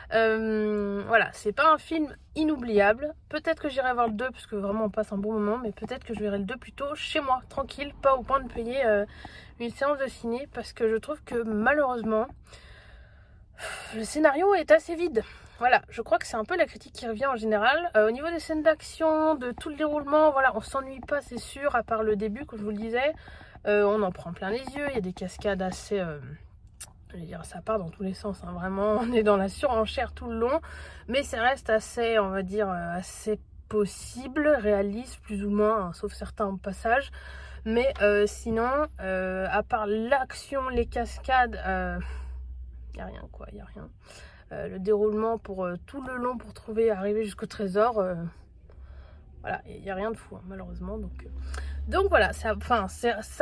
Voilà, c'est pas un film inoubliable. Peut-être que j'irai voir le 2, parce que vraiment on passe un bon moment, mais peut-être que je verrai le 2 plutôt chez moi, tranquille, pas au point de payer une séance de ciné, parce que je trouve que malheureusement, le scénario est assez vide. Voilà, je crois que c'est un peu la critique qui revient en général. Au niveau des scènes d'action, de tout le déroulement, voilà, on s'ennuie pas, c'est sûr, à part le début, comme je vous le disais. On en prend plein les yeux, il y a des cascades assez... je vais dire, ça part dans tous les sens, hein, vraiment, on est dans la surenchère tout le long. Mais ça reste assez, on va dire, assez possible, réaliste, plus ou moins, hein, sauf certains passages. Mais sinon, à part l'action, les cascades, il n'y a rien, quoi, il n'y a rien. Le déroulement pour tout le long pour arriver jusqu'au trésor, voilà, il n'y a rien de fou, hein, malheureusement. Donc voilà, ça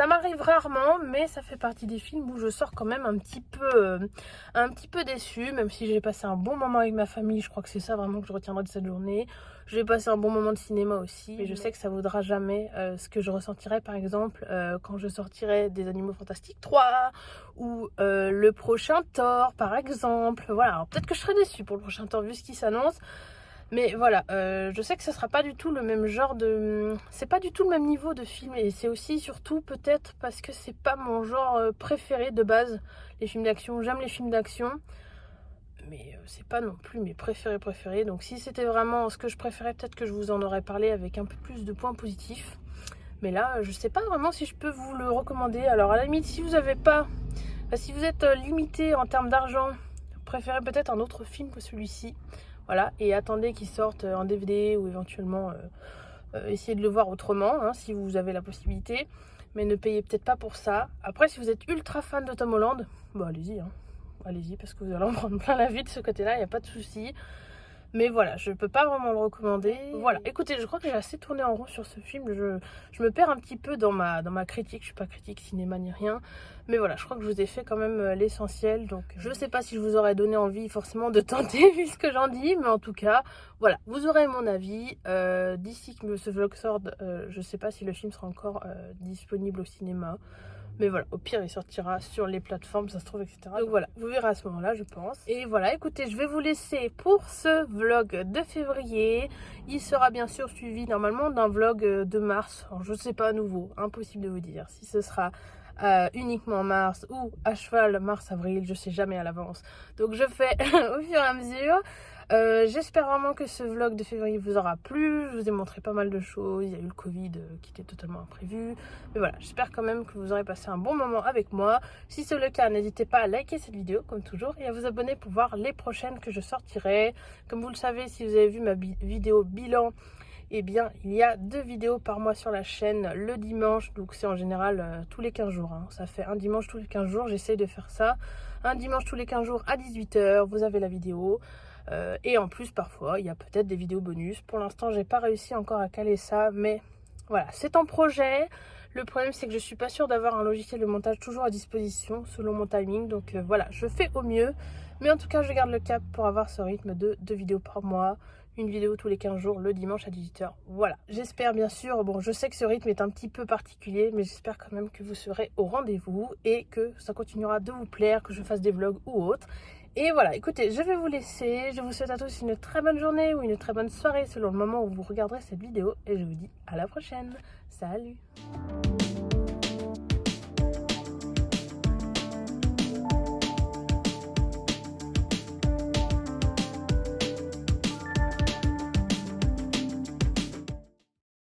m'arrive rarement, mais ça fait partie des films où je sors quand même un petit peu déçue, même si j'ai passé un bon moment avec ma famille. Je crois que c'est ça vraiment que je retiendrai de cette journée. J'ai passé un bon moment de cinéma aussi, mais je sais que ça vaudra jamais ce que je ressentirai par exemple quand je sortirai des Animaux Fantastiques 3 ou le prochain Thor par exemple. Voilà, alors peut-être que je serai déçue pour le prochain Thor vu ce qui s'annonce. Mais voilà, je sais que ce sera pas du tout le même genre de... C'est pas du tout le même niveau de film. Et c'est aussi surtout peut-être parce que c'est pas mon genre préféré de base, les films d'action. J'aime les films d'action, mais c'est pas non plus mes préférés. Donc si c'était vraiment ce que je préférais, peut-être que je vous en aurais parlé avec un peu plus de points positifs. Mais là, je sais pas vraiment si je peux vous le recommander. Alors à la limite, si vous avez pas... Enfin, si vous êtes limité en termes d'argent, préférez peut-être un autre film que celui-ci. Voilà, et attendez qu'il sorte en DVD ou éventuellement essayez de le voir autrement, hein, si vous avez la possibilité. Mais ne payez peut-être pas pour ça. Après, si vous êtes ultra fan de Tom Holland, bah allez-y, hein. Allez-y, parce que vous allez en prendre plein la vue de ce côté-là, il n'y a pas de souci. Mais voilà, je peux pas vraiment le recommander. Voilà, écoutez, je crois que j'ai assez tourné en rond sur ce film. Je me perds un petit peu dans ma critique. Je suis pas critique cinéma ni rien. Mais voilà, je crois que je vous ai fait quand même l'essentiel. Donc je sais pas si je vous aurais donné envie forcément de tenter vu ce que j'en dis. Mais en tout cas, voilà, vous aurez mon avis. D'ici que ce vlog sorte, je sais pas si le film sera encore disponible au cinéma. Mais voilà, au pire il sortira sur les plateformes, ça se trouve, etc. Donc voilà, vous verrez à ce moment là je pense. Et voilà, écoutez, je vais vous laisser pour ce vlog de février. Il sera bien sûr suivi normalement d'un vlog de mars. Alors, je ne sais pas, à nouveau, impossible de vous dire si ce sera uniquement mars ou à cheval mars-avril, je sais jamais à l'avance. Donc je fais au fur et à mesure. J'espère vraiment que ce vlog de février vous aura plu. Je vous ai montré pas mal de choses. Il y a eu le Covid qui était totalement imprévu. Mais voilà, j'espère quand même que vous aurez passé un bon moment avec moi. Si c'est le cas, n'hésitez pas à liker cette vidéo comme toujours et à vous abonner pour voir les prochaines que je sortirai. Comme vous le savez, si vous avez vu ma vidéo bilan, eh bien il y a 2 vidéos par mois sur la chaîne le dimanche, donc c'est en général tous les 15 jours, hein. Ça fait un dimanche tous les 15 jours, j'essaye de faire ça. Un dimanche tous les 15 jours à 18 h, vous avez la vidéo. Et en plus parfois il y a peut-être des vidéos bonus. Pour l'instant j'ai pas réussi encore à caler ça, mais voilà, c'est en projet. Le problème c'est que je suis pas sûre d'avoir un logiciel de montage toujours à disposition selon mon timing, donc voilà, je fais au mieux. Mais en tout cas je garde le cap pour avoir ce rythme de 2 vidéos par mois. Une vidéo tous les 15 jours le dimanche à 18 h. Voilà, j'espère bien sûr, bon je sais que ce rythme est un petit peu particulier, mais j'espère quand même que vous serez au rendez-vous et que ça continuera de vous plaire, que je fasse des vlogs ou autres. Et voilà, écoutez, je vais vous laisser. Je vous souhaite à tous une très bonne journée ou une très bonne soirée selon le moment où vous regarderez cette vidéo. Et je vous dis à la prochaine. Salut!